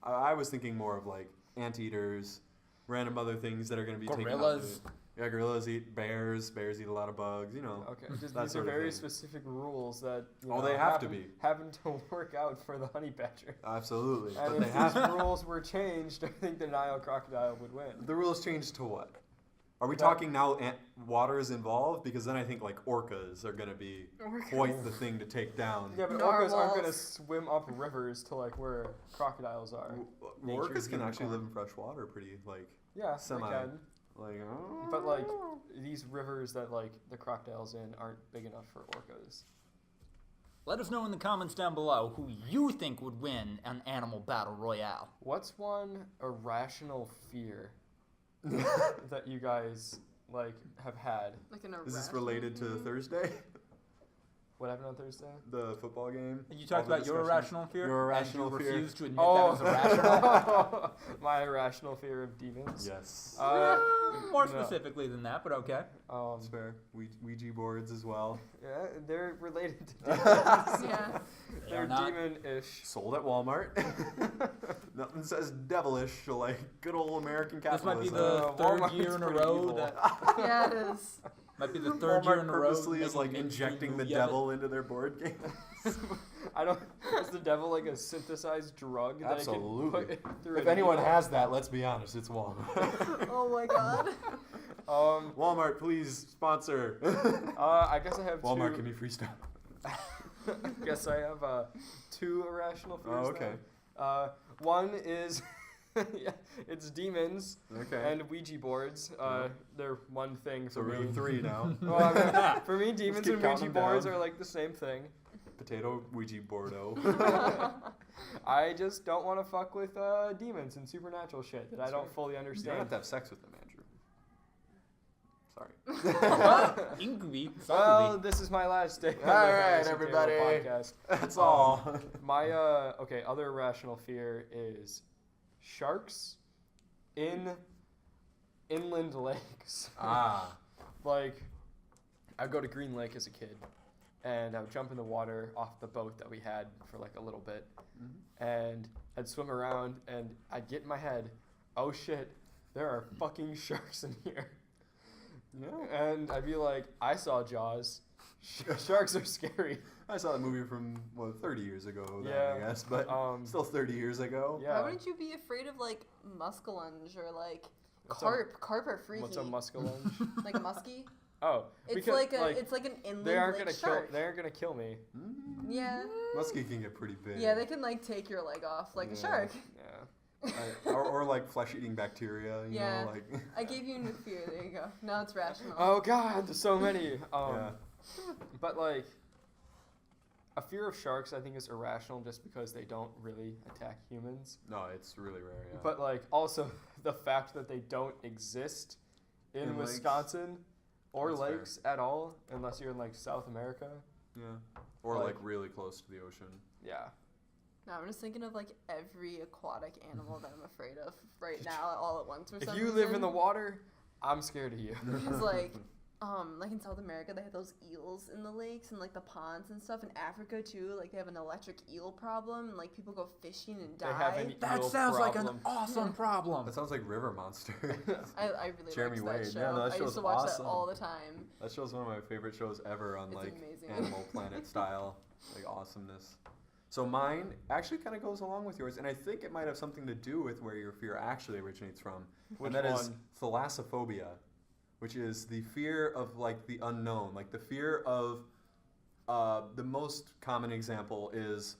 [SPEAKER 1] I was thinking more of like anteaters, random other things that are going to be taken out.
[SPEAKER 4] Gorillas?
[SPEAKER 1] Yeah, gorillas eat bears. Bears eat a lot of bugs. You know.
[SPEAKER 2] Okay, just
[SPEAKER 1] that
[SPEAKER 2] these are
[SPEAKER 1] sort of
[SPEAKER 2] very
[SPEAKER 1] thing.
[SPEAKER 2] specific rules that
[SPEAKER 1] They have to be.
[SPEAKER 2] happen to work out for the honey badger.
[SPEAKER 1] Absolutely,
[SPEAKER 2] And
[SPEAKER 1] but
[SPEAKER 2] if
[SPEAKER 1] they have.
[SPEAKER 2] these rules were changed, I think the Nile crocodile would win.
[SPEAKER 1] The rules changed to what? Are we
[SPEAKER 2] That-
[SPEAKER 1] talking now water is involved? Because then I think like orcas are going to be quite the thing to take down.
[SPEAKER 2] Yeah, but orcas aren't gonna
[SPEAKER 3] Narwhals.
[SPEAKER 2] swim up rivers to like where crocodiles are.
[SPEAKER 1] Orcas can
[SPEAKER 2] unicorn.
[SPEAKER 1] actually live in fresh water pretty like
[SPEAKER 2] Yeah,
[SPEAKER 1] Semi.
[SPEAKER 2] they can.
[SPEAKER 1] like.
[SPEAKER 2] But like these rivers that like the crocodiles in aren't big enough for orcas.
[SPEAKER 4] Let us know in the comments down below who you think would win an animal battle royale.
[SPEAKER 2] What's one irrational fear that you guys like have had?
[SPEAKER 3] Like an
[SPEAKER 1] Is this
[SPEAKER 3] irrational
[SPEAKER 1] related to
[SPEAKER 3] fear?
[SPEAKER 1] Thursday?
[SPEAKER 2] What happened on Thursday?
[SPEAKER 1] The football game?
[SPEAKER 4] You talked
[SPEAKER 1] All the
[SPEAKER 4] about your
[SPEAKER 1] discussion?
[SPEAKER 4] irrational fear,
[SPEAKER 1] Your irrational
[SPEAKER 4] and you
[SPEAKER 1] fear.
[SPEAKER 4] refused to admit that was irrational.
[SPEAKER 2] My irrational fear of demons.
[SPEAKER 1] Yes.
[SPEAKER 4] More
[SPEAKER 2] No.
[SPEAKER 4] specifically than that, but okay.
[SPEAKER 1] That's fair. Ouija boards as well.
[SPEAKER 2] Yeah, they're related to demons.
[SPEAKER 3] Yeah.
[SPEAKER 4] They
[SPEAKER 2] They're
[SPEAKER 4] are not.
[SPEAKER 2] demon-ish.
[SPEAKER 1] Sold at Walmart. Nothing says devilish like good old American
[SPEAKER 4] This might be
[SPEAKER 1] capitalism.
[SPEAKER 4] the third
[SPEAKER 2] Walmart's
[SPEAKER 4] year in a
[SPEAKER 2] pretty
[SPEAKER 4] row
[SPEAKER 2] evil.
[SPEAKER 4] that
[SPEAKER 3] Yeah, it is.
[SPEAKER 4] might be the third year
[SPEAKER 1] Walmart
[SPEAKER 4] in a row.
[SPEAKER 1] purposely is
[SPEAKER 4] making
[SPEAKER 1] like
[SPEAKER 4] a mainstream
[SPEAKER 1] injecting the
[SPEAKER 4] movie of it.
[SPEAKER 1] devil into their board games.
[SPEAKER 2] I don't. Is the devil like a synthesized drug that
[SPEAKER 1] Absolutely.
[SPEAKER 2] I can put through?
[SPEAKER 1] If
[SPEAKER 2] a
[SPEAKER 1] anyone
[SPEAKER 2] needle?
[SPEAKER 1] has that, let's be honest, it's Walmart.
[SPEAKER 3] Oh my god.
[SPEAKER 1] Walmart, please sponsor.
[SPEAKER 2] I guess I have
[SPEAKER 1] Walmart,
[SPEAKER 2] two.
[SPEAKER 1] give me free stuff.
[SPEAKER 2] I guess I have two irrational fears.
[SPEAKER 1] Oh, okay.
[SPEAKER 2] Then. One is yeah, it's demons
[SPEAKER 1] Okay.
[SPEAKER 2] and Ouija boards. They're one thing
[SPEAKER 1] So
[SPEAKER 2] for
[SPEAKER 1] we're
[SPEAKER 2] me.
[SPEAKER 1] doing 3 now.
[SPEAKER 2] Well, I mean, for me, demons
[SPEAKER 1] keep
[SPEAKER 2] and
[SPEAKER 1] counting
[SPEAKER 2] Ouija
[SPEAKER 1] them
[SPEAKER 2] boards
[SPEAKER 1] down.
[SPEAKER 2] are like the same thing.
[SPEAKER 1] Potato Ouija boardo.
[SPEAKER 2] I just don't want to fuck with demons and supernatural shit that I don't fully
[SPEAKER 1] You don't have
[SPEAKER 2] understand.
[SPEAKER 1] to have sex with them, Andrew. Sorry.
[SPEAKER 4] Inkby,
[SPEAKER 2] Well, this is my last day. on the
[SPEAKER 1] All right,
[SPEAKER 2] Harrison Taylor
[SPEAKER 1] everybody.
[SPEAKER 2] Podcast.
[SPEAKER 1] That's all.
[SPEAKER 2] My other irrational fear is sharks in inland lakes.
[SPEAKER 1] Ah.
[SPEAKER 2] Like, I'd go to Green Lake as a kid, and I would jump in the water off the boat that we had for like a little bit, and I'd swim around, and I'd get in my head, oh shit, there are fucking sharks in here.
[SPEAKER 1] Yeah.
[SPEAKER 2] And I'd be like, I saw Jaws. Sharks are scary.
[SPEAKER 1] I saw that movie from 30 years ago. Then,
[SPEAKER 2] Yeah,
[SPEAKER 1] I guess, but still 30 years ago.
[SPEAKER 2] Yeah.
[SPEAKER 3] Why wouldn't you be afraid of like muskellunge or like
[SPEAKER 2] What's a-
[SPEAKER 3] carp? Carp are freaky.
[SPEAKER 2] What's a muskellunge?
[SPEAKER 3] Like a muskie?
[SPEAKER 2] Oh,
[SPEAKER 3] It's
[SPEAKER 2] because,
[SPEAKER 3] like it's like an inland
[SPEAKER 2] they aren't
[SPEAKER 3] lake
[SPEAKER 2] gonna
[SPEAKER 3] shark.
[SPEAKER 2] kill. They aren't gonna kill me.
[SPEAKER 3] Yeah.
[SPEAKER 1] Muskie can get pretty big.
[SPEAKER 3] Yeah, they can like take your leg off like a
[SPEAKER 1] Yeah.
[SPEAKER 3] shark.
[SPEAKER 2] Yeah.
[SPEAKER 1] or like flesh-eating bacteria. You
[SPEAKER 3] Yeah.
[SPEAKER 1] know, like.
[SPEAKER 3] I gave you a new fear. There you go. Now it's rational.
[SPEAKER 2] Oh God, there's so many.
[SPEAKER 1] Yeah.
[SPEAKER 2] But like, a fear of sharks, I think, is irrational just because they don't really attack humans.
[SPEAKER 1] No, it's really rare. Yeah.
[SPEAKER 2] But like, also the fact that they don't exist in
[SPEAKER 1] In lakes.
[SPEAKER 2] Wisconsin or
[SPEAKER 1] That's fair.
[SPEAKER 2] lakes at all, unless you're in like South America.
[SPEAKER 1] yeah. Or
[SPEAKER 2] like-
[SPEAKER 1] like really close to the ocean.
[SPEAKER 2] Yeah.
[SPEAKER 3] No, I'm just thinking of like every aquatic animal that I'm afraid of right now, all at once. For
[SPEAKER 2] If
[SPEAKER 3] some
[SPEAKER 2] you live in the water, I'm scared of you.
[SPEAKER 3] Because like in South America, they have those eels in the lakes and like the ponds and stuff. In Africa too, like they have an electric eel problem, and like people go fishing and die.
[SPEAKER 2] They have an
[SPEAKER 4] That
[SPEAKER 2] eel
[SPEAKER 4] sounds like
[SPEAKER 2] problem.
[SPEAKER 4] an awesome problem.
[SPEAKER 1] That sounds like River Monster.
[SPEAKER 3] I really
[SPEAKER 1] Jeremy
[SPEAKER 3] liked that
[SPEAKER 1] Wade.
[SPEAKER 3] show.
[SPEAKER 1] Yeah, no, that
[SPEAKER 3] I
[SPEAKER 1] show's
[SPEAKER 3] used to watch
[SPEAKER 1] awesome.
[SPEAKER 3] that all the time.
[SPEAKER 1] That show's one of my favorite shows ever on
[SPEAKER 3] It's
[SPEAKER 1] like
[SPEAKER 3] amazing.
[SPEAKER 1] Animal Planet style, like awesomeness. So mine actually kind of goes along with yours, and I think it might have something to do with where your fear actually originates from.
[SPEAKER 2] Which
[SPEAKER 1] and that is
[SPEAKER 2] one?
[SPEAKER 1] thalassophobia, which is the fear of like the unknown, like the fear of the most common example is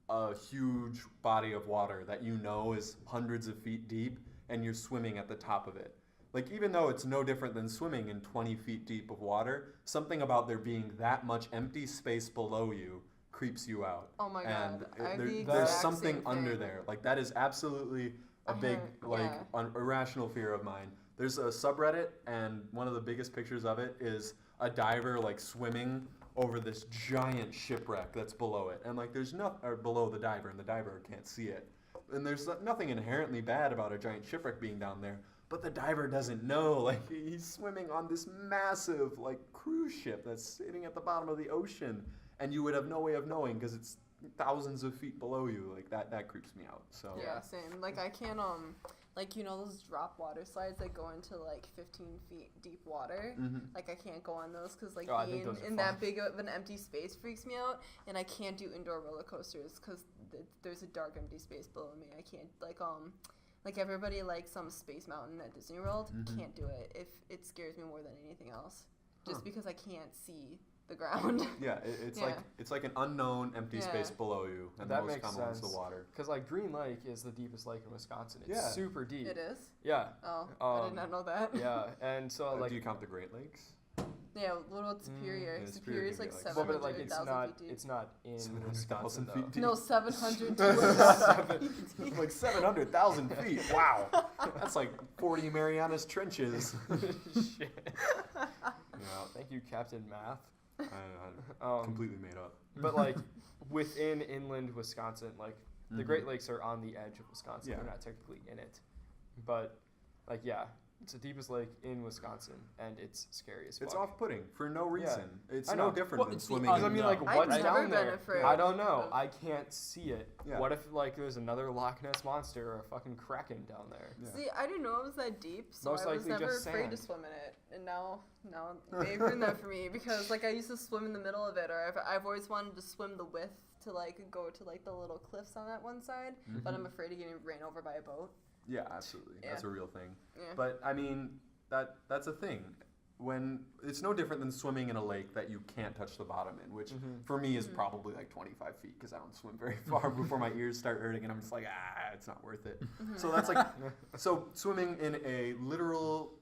[SPEAKER 1] a huge body of water that you know is hundreds of feet deep, and you're swimming at the top of it. Like, even though it's no different than swimming in 20 feet deep of water, something about there being that much empty space below you creeps you out.
[SPEAKER 3] Oh my
[SPEAKER 1] And
[SPEAKER 3] god, I have the
[SPEAKER 1] there's
[SPEAKER 3] exact
[SPEAKER 1] something
[SPEAKER 3] same
[SPEAKER 1] under
[SPEAKER 3] thing.
[SPEAKER 1] there. Like, that is absolutely a
[SPEAKER 3] I
[SPEAKER 1] big,
[SPEAKER 3] have-
[SPEAKER 1] like,
[SPEAKER 3] yeah.
[SPEAKER 1] irrational fear of mine. There's a subreddit, and one of the biggest pictures of it is a diver, like, swimming over this giant shipwreck that's below it. And, like, there's or below the diver, and the diver can't see it. And there's nothing inherently bad about a giant shipwreck being down there. But the diver doesn't know. Like, he's swimming on this massive, like, cruise ship that's sitting at the bottom of the ocean. And you would have no way of knowing because it's thousands of feet below you. Like, that creeps me out. So
[SPEAKER 3] Yeah, same. Like I can't like, you know those drop water slides that go into like 15 feet deep water? Like I can't go on those because like being in that big of an empty space freaks me out, and I can't do indoor roller coasters because there's a dark empty space below me. I can't like everybody likes some Space Mountain at Disney World. Can't do it. If it scares me more than anything else, just because I can't see the ground.
[SPEAKER 1] Yeah, it's like an unknown empty space below you, and
[SPEAKER 2] that
[SPEAKER 1] the most
[SPEAKER 2] makes
[SPEAKER 1] common is
[SPEAKER 2] sense.
[SPEAKER 1] the water.
[SPEAKER 2] Because like Green Lake is the deepest lake in Wisconsin. It's super deep.
[SPEAKER 3] It is?
[SPEAKER 2] Yeah.
[SPEAKER 3] Oh, I did not know that.
[SPEAKER 2] Yeah, and so like.
[SPEAKER 1] Do you count the Great Lakes?
[SPEAKER 3] Yeah, what about Superior?
[SPEAKER 1] Yeah,
[SPEAKER 3] Superior is like
[SPEAKER 1] Superior
[SPEAKER 2] Well,
[SPEAKER 3] 700,000
[SPEAKER 2] but like
[SPEAKER 3] feet deep.
[SPEAKER 2] it's not in
[SPEAKER 1] 700,000
[SPEAKER 2] Wisconsin
[SPEAKER 1] feet deep.
[SPEAKER 3] No, 700
[SPEAKER 1] Like 700,000 feet. Wow, that's like 40 Marianas Trenches.
[SPEAKER 2] Shit.
[SPEAKER 1] Yeah,
[SPEAKER 2] Thank you, Captain Math.
[SPEAKER 1] I completely made up.
[SPEAKER 2] But like within inland Wisconsin, like the Great Lakes are on the edge of Wisconsin. They're not technically in it, but like it's the deepest lake in Wisconsin, and it's scary as fuck.
[SPEAKER 1] It's off-putting for no reason. It's
[SPEAKER 2] I
[SPEAKER 1] no
[SPEAKER 2] know.
[SPEAKER 1] different
[SPEAKER 4] Well,
[SPEAKER 1] than
[SPEAKER 4] it's the
[SPEAKER 1] swimming.
[SPEAKER 2] Because I mean, like,
[SPEAKER 4] I've
[SPEAKER 2] what's
[SPEAKER 3] never
[SPEAKER 2] down
[SPEAKER 3] been
[SPEAKER 2] there?
[SPEAKER 3] afraid
[SPEAKER 2] I don't know.
[SPEAKER 3] of-
[SPEAKER 2] I can't see it.
[SPEAKER 1] Yeah.
[SPEAKER 2] What if like there's another Loch Ness monster or a fucking kraken down there?
[SPEAKER 1] Yeah.
[SPEAKER 3] See, I didn't know it was that deep, so
[SPEAKER 2] Most
[SPEAKER 3] I was
[SPEAKER 2] likely
[SPEAKER 3] never
[SPEAKER 2] just
[SPEAKER 3] afraid to
[SPEAKER 2] sand.
[SPEAKER 3] swim in it. And now they've ruined that for me because like I used to swim in the middle of it, or I've always wanted to swim the width to like go to like the little cliffs on that one side, but I'm afraid of getting ran over by a boat.
[SPEAKER 1] Yeah, absolutely.
[SPEAKER 3] Yeah.
[SPEAKER 1] That's a real thing.
[SPEAKER 3] Yeah.
[SPEAKER 1] But I mean, that's a thing. When it's no different than swimming in a lake that you can't touch the bottom in, which for me is probably like 25 feet because I don't swim very far before my ears start hurting, and I'm just like, it's not worth it. So that's like, so swimming in a literal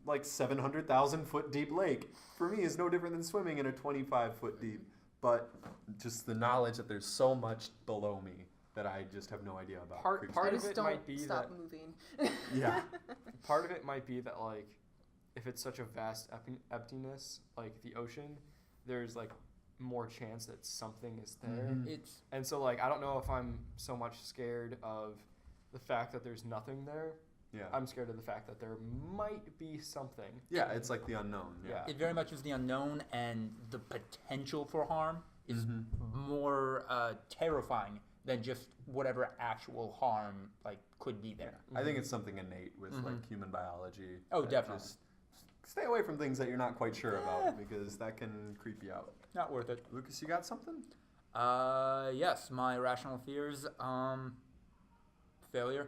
[SPEAKER 1] like 700,000 foot deep lake for me is no different than swimming in a 25 foot deep. But just the knowledge that there's so much below me that I just have no idea about.
[SPEAKER 2] Part
[SPEAKER 3] I
[SPEAKER 2] of
[SPEAKER 3] just
[SPEAKER 2] it
[SPEAKER 3] don't
[SPEAKER 2] might be
[SPEAKER 3] stop
[SPEAKER 2] that
[SPEAKER 3] moving.
[SPEAKER 1] Yeah.
[SPEAKER 2] part of it might be that like if it's such a vast emptiness like the ocean, there's like more chance that something is there.
[SPEAKER 4] It's
[SPEAKER 2] And so like I don't know if I'm so much scared of the fact that there's nothing there.
[SPEAKER 1] Yeah.
[SPEAKER 2] I'm scared of the fact that there might be something.
[SPEAKER 1] Yeah, it's like the unknown. Yeah.
[SPEAKER 4] it very much is the unknown, and the potential for harm is more terrifying than just whatever actual harm like could be there.
[SPEAKER 1] I think it's something innate with like human biology.
[SPEAKER 4] Oh,
[SPEAKER 1] that
[SPEAKER 4] definitely.
[SPEAKER 1] Just stay away from things that you're not quite sure about because that can creep you out.
[SPEAKER 4] Not worth it.
[SPEAKER 1] Lucas, you got something?
[SPEAKER 4] Yes, my irrational fears. Failure.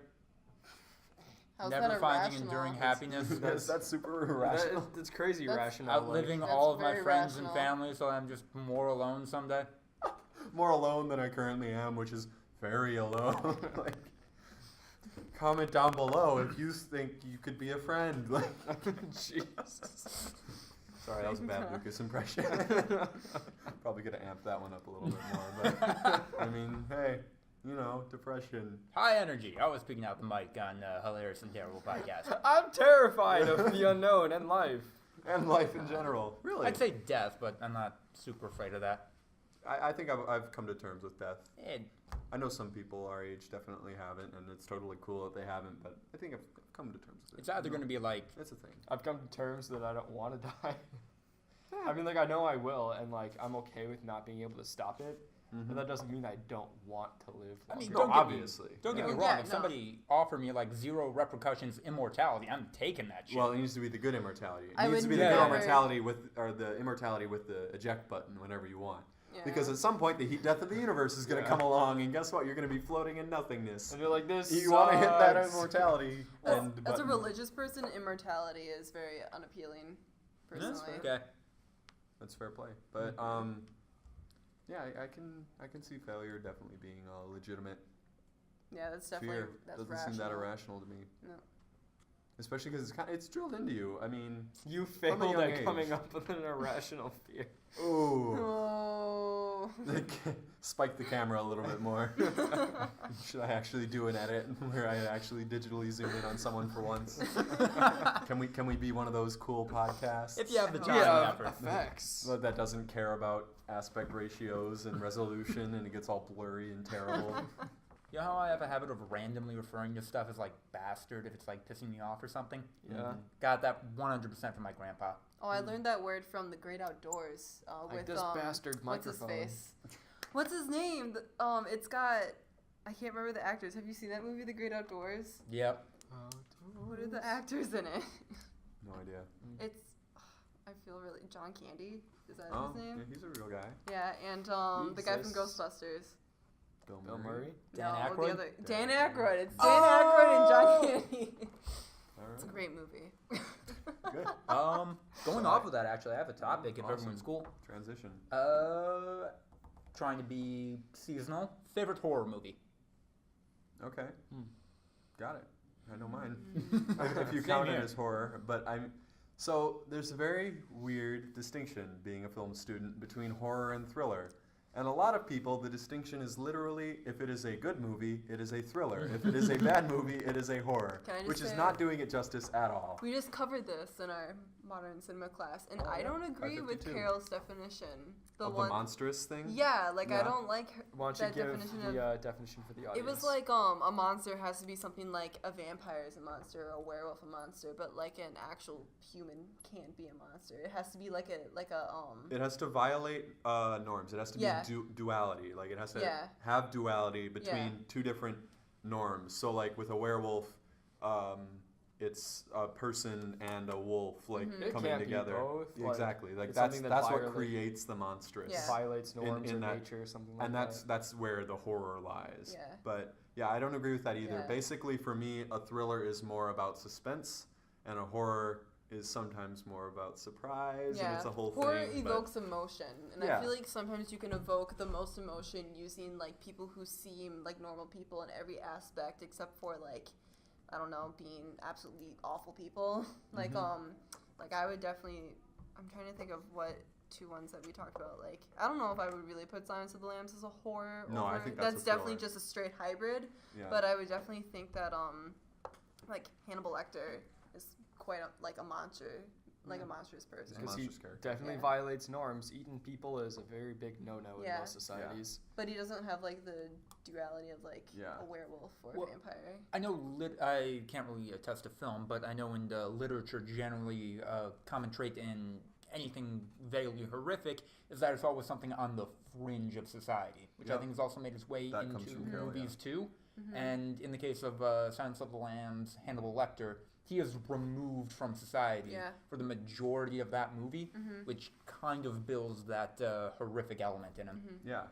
[SPEAKER 3] How's
[SPEAKER 4] Never
[SPEAKER 3] that
[SPEAKER 4] finding
[SPEAKER 3] irrational?
[SPEAKER 4] enduring happiness.
[SPEAKER 1] That's super irrational.
[SPEAKER 2] It's crazy
[SPEAKER 3] That's
[SPEAKER 2] rational. like-
[SPEAKER 4] Outliving
[SPEAKER 3] That's
[SPEAKER 4] all of my
[SPEAKER 3] very
[SPEAKER 4] friends
[SPEAKER 3] rational.
[SPEAKER 4] and family, so I'm just more alone someday.
[SPEAKER 1] More alone than I currently am, which is very alone. Like, comment down below if you think you could be a friend. Like,
[SPEAKER 2] Jesus.
[SPEAKER 1] sorry, that was a bad Lucas impression. Probably gonna amp that one up a little bit more, but I mean, hey, you know, depression.
[SPEAKER 4] High energy. Always picking out the mic on Hilarious and Terrible Podcast.
[SPEAKER 2] I'm terrified of the unknown and life.
[SPEAKER 1] And life in general. Really?
[SPEAKER 4] I'd say death, but I'm not super afraid of that.
[SPEAKER 1] I think I've come to terms with death.
[SPEAKER 4] And
[SPEAKER 1] I know some people our age definitely haven't, and it's totally cool that they haven't, but I think I've come to terms with it.
[SPEAKER 4] it's either going to be like,
[SPEAKER 1] It's a thing.
[SPEAKER 2] I've come to terms that I don't want to die. I mean, like, I know I will, and, like, I'm okay with not being able to stop it, but that doesn't mean I don't want to live
[SPEAKER 4] I mean,
[SPEAKER 2] longer.
[SPEAKER 1] No,
[SPEAKER 4] don't get
[SPEAKER 1] obviously.
[SPEAKER 4] Don't get me
[SPEAKER 3] Yeah.
[SPEAKER 4] wrong.
[SPEAKER 3] Yeah,
[SPEAKER 4] If
[SPEAKER 3] no.
[SPEAKER 4] somebody offered me like zero repercussions immortality, I'm taking that shit.
[SPEAKER 1] Well, it needs to be the good immortality. It
[SPEAKER 3] I
[SPEAKER 1] needs to
[SPEAKER 3] would
[SPEAKER 1] be the good
[SPEAKER 4] never-
[SPEAKER 1] immortality the immortality with the eject button whenever you want.
[SPEAKER 3] Yeah.
[SPEAKER 1] Because at some point the heat death of the universe is going to come along, and guess what? You're going to be floating in nothingness.
[SPEAKER 2] And you're like, this
[SPEAKER 1] You want to hit that
[SPEAKER 2] sucks.
[SPEAKER 1] immortality.
[SPEAKER 3] As
[SPEAKER 1] and
[SPEAKER 3] a
[SPEAKER 1] button.
[SPEAKER 3] religious person, immortality is very unappealing, personally.
[SPEAKER 4] okay.
[SPEAKER 1] That's fair play. But yeah, I can see failure definitely being a legitimate
[SPEAKER 3] Yeah, that's definitely
[SPEAKER 1] fear.
[SPEAKER 3] that's
[SPEAKER 1] Doesn't
[SPEAKER 3] rational.
[SPEAKER 1] seem that irrational to me.
[SPEAKER 3] No.
[SPEAKER 1] Especially because it's drilled into you. I mean,
[SPEAKER 2] You
[SPEAKER 1] From a
[SPEAKER 2] failed
[SPEAKER 1] young
[SPEAKER 2] at
[SPEAKER 1] age.
[SPEAKER 2] coming up with an irrational fear.
[SPEAKER 1] ooh.
[SPEAKER 3] Oh.
[SPEAKER 1] Spike the camera a little bit more. Should I actually do an edit where I actually digitally zoom in on someone for once? Can we be one of those cool podcasts
[SPEAKER 4] If you have the
[SPEAKER 3] We
[SPEAKER 4] time and
[SPEAKER 2] Yeah,
[SPEAKER 4] effort.
[SPEAKER 2] effects.
[SPEAKER 1] that doesn't care about aspect ratios and resolution and it gets all blurry and terrible?
[SPEAKER 4] You know how I have a habit of randomly referring to stuff as like bastard if it's like pissing me off or something?
[SPEAKER 2] Yeah.
[SPEAKER 4] Got that 100% from my grandpa.
[SPEAKER 3] Oh, I learned that word from The Great Outdoors.
[SPEAKER 2] Like
[SPEAKER 3] with
[SPEAKER 2] this bastard
[SPEAKER 3] what's his
[SPEAKER 2] microphone.
[SPEAKER 3] face? What's his name? It's got. I can't remember the actors. Have you seen that movie, The Great Outdoors?
[SPEAKER 4] Yep.
[SPEAKER 3] What are the actors in it?
[SPEAKER 1] No idea.
[SPEAKER 3] It's, I feel really, John Candy, is that his name?
[SPEAKER 1] Yeah, he's a real guy.
[SPEAKER 3] Yeah, and the guy from Ghostbusters.
[SPEAKER 1] Bill Murray?
[SPEAKER 4] Dan
[SPEAKER 3] no,
[SPEAKER 4] Aykroyd?
[SPEAKER 3] the other, Dan Aykroyd. It's Dan Aykroyd and John Candy.
[SPEAKER 1] All right.
[SPEAKER 3] It's a great movie.
[SPEAKER 1] Good.
[SPEAKER 4] Going off of that, actually, I have a topic if everyone's cool.
[SPEAKER 1] Transition.
[SPEAKER 4] Trying to be seasonal. Favorite horror movie?
[SPEAKER 1] Okay. Got it. I know mine.
[SPEAKER 3] Mm.
[SPEAKER 1] If you
[SPEAKER 4] Same
[SPEAKER 1] count
[SPEAKER 4] here.
[SPEAKER 1] it as horror, but so there's a very weird distinction being a film student between horror and thriller. And a lot of people, the distinction is literally, if it is a good movie, it is a thriller. If it is a bad movie, it is a horror.
[SPEAKER 3] Can I just
[SPEAKER 1] Which is
[SPEAKER 3] say-
[SPEAKER 1] not doing it justice at all.
[SPEAKER 3] We just covered this in our modern cinema class, and I don't agree with
[SPEAKER 1] 552.
[SPEAKER 3] Carol's definition. The
[SPEAKER 1] Of
[SPEAKER 3] one,
[SPEAKER 1] the monstrous thing?
[SPEAKER 3] yeah, like I
[SPEAKER 1] Yeah.
[SPEAKER 3] don't like her,
[SPEAKER 2] Why don't you
[SPEAKER 3] that
[SPEAKER 2] give
[SPEAKER 3] definition
[SPEAKER 2] the
[SPEAKER 3] of.
[SPEAKER 2] definition for the audience?
[SPEAKER 3] It was like a monster has to be something like a vampire is a monster, or a werewolf a monster, but like an actual human can't be a monster. It has to be like a
[SPEAKER 1] It has to violate norms. It has to be
[SPEAKER 3] Yeah.
[SPEAKER 1] duality. Like it has to
[SPEAKER 3] Yeah.
[SPEAKER 1] have duality between
[SPEAKER 3] Yeah.
[SPEAKER 1] two different norms. So like with a werewolf, it's a person and a wolf like
[SPEAKER 2] It
[SPEAKER 1] coming
[SPEAKER 2] can't be
[SPEAKER 1] together.
[SPEAKER 2] both, like,
[SPEAKER 1] Exactly. Like
[SPEAKER 2] it's
[SPEAKER 1] that's
[SPEAKER 2] something that
[SPEAKER 1] that's what
[SPEAKER 2] violate-
[SPEAKER 1] creates the monstrous.
[SPEAKER 3] Yeah.
[SPEAKER 2] violates norms
[SPEAKER 1] in
[SPEAKER 2] or
[SPEAKER 1] that-
[SPEAKER 2] nature or something like
[SPEAKER 1] And
[SPEAKER 2] that.
[SPEAKER 1] that's where the horror lies.
[SPEAKER 3] Yeah.
[SPEAKER 1] But yeah, I don't agree with that either.
[SPEAKER 3] Yeah.
[SPEAKER 1] Basically, for me, a thriller is more about suspense, and a horror is sometimes more about surprise, and it's a whole
[SPEAKER 3] horror
[SPEAKER 1] thing. but-
[SPEAKER 3] evokes emotion, and
[SPEAKER 1] Yeah.
[SPEAKER 3] I feel like sometimes you can evoke the most emotion using like people who seem like normal people in every aspect, except for like, I don't know, being absolutely awful people. Like like I would definitely. I'm trying to think of what two ones that we talked about. Like I don't know if I would really put Silence of the Lambs as a horror.
[SPEAKER 1] No, I
[SPEAKER 3] over-
[SPEAKER 1] think that's a
[SPEAKER 3] definitely
[SPEAKER 1] thriller.
[SPEAKER 3] just a straight hybrid.
[SPEAKER 1] Yeah.
[SPEAKER 3] But I would definitely think that like Hannibal Lecter is quite like a monster, like a monstrous person.
[SPEAKER 2] Because he
[SPEAKER 1] monstrous character.
[SPEAKER 2] definitely
[SPEAKER 3] Yeah.
[SPEAKER 2] violates norms. Eating people is a very big no-no in
[SPEAKER 3] Yeah.
[SPEAKER 2] most societies.
[SPEAKER 3] But he doesn't have like the duality of like
[SPEAKER 1] Yeah.
[SPEAKER 3] a werewolf or
[SPEAKER 4] Well,
[SPEAKER 3] a vampire.
[SPEAKER 4] I know I can't really attest to film, but I know in the literature generally commentate in anything vaguely horrific is that it's always something on the fringe of society, which I
[SPEAKER 1] Yep.
[SPEAKER 4] think has also made its way
[SPEAKER 1] That comes
[SPEAKER 4] into
[SPEAKER 1] from Carol,
[SPEAKER 4] movies too.
[SPEAKER 3] Mm-hmm.
[SPEAKER 4] And in the case of Silence of the Lambs, Hannibal Lecter, he is removed from society
[SPEAKER 3] Yeah.
[SPEAKER 4] for the majority of that movie,
[SPEAKER 3] Mm-hmm.
[SPEAKER 4] which kind of builds that horrific element in him.
[SPEAKER 3] Mm-hmm.
[SPEAKER 1] Yeah.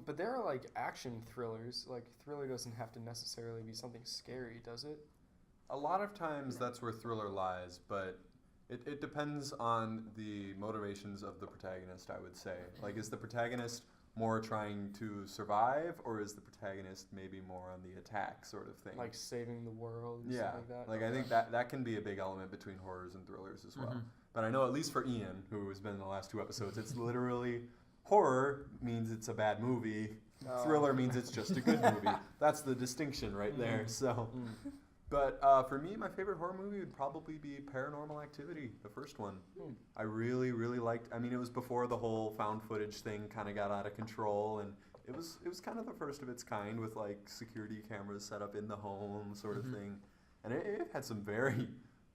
[SPEAKER 2] But there are like action thrillers. Like thriller doesn't have to necessarily be something scary, does it?
[SPEAKER 1] A lot of times that's where thriller lies, but it depends on the motivations of the protagonist, I would say. Like, is the protagonist more trying to survive, or is the protagonist maybe more on the attack sort of thing?
[SPEAKER 2] Like saving the world and
[SPEAKER 1] yeah,
[SPEAKER 2] stuff like that.
[SPEAKER 1] like I think that can be a big element between horrors and thrillers as well.
[SPEAKER 4] Mhm.
[SPEAKER 1] But I know at least for Ian, who has been in the last 2 episodes, it's literally horror means it's a bad movie.
[SPEAKER 2] Oh.
[SPEAKER 1] Thriller means it's just a good movie. That's the distinction right there. So, but for me, my favorite horror movie would probably be Paranormal Activity, the first one. I really, really liked. I mean, it was before the whole found footage thing kind of got out of control, and it was kind of the first of its kind with like security cameras set up in the home, sort of thing, and it had some very,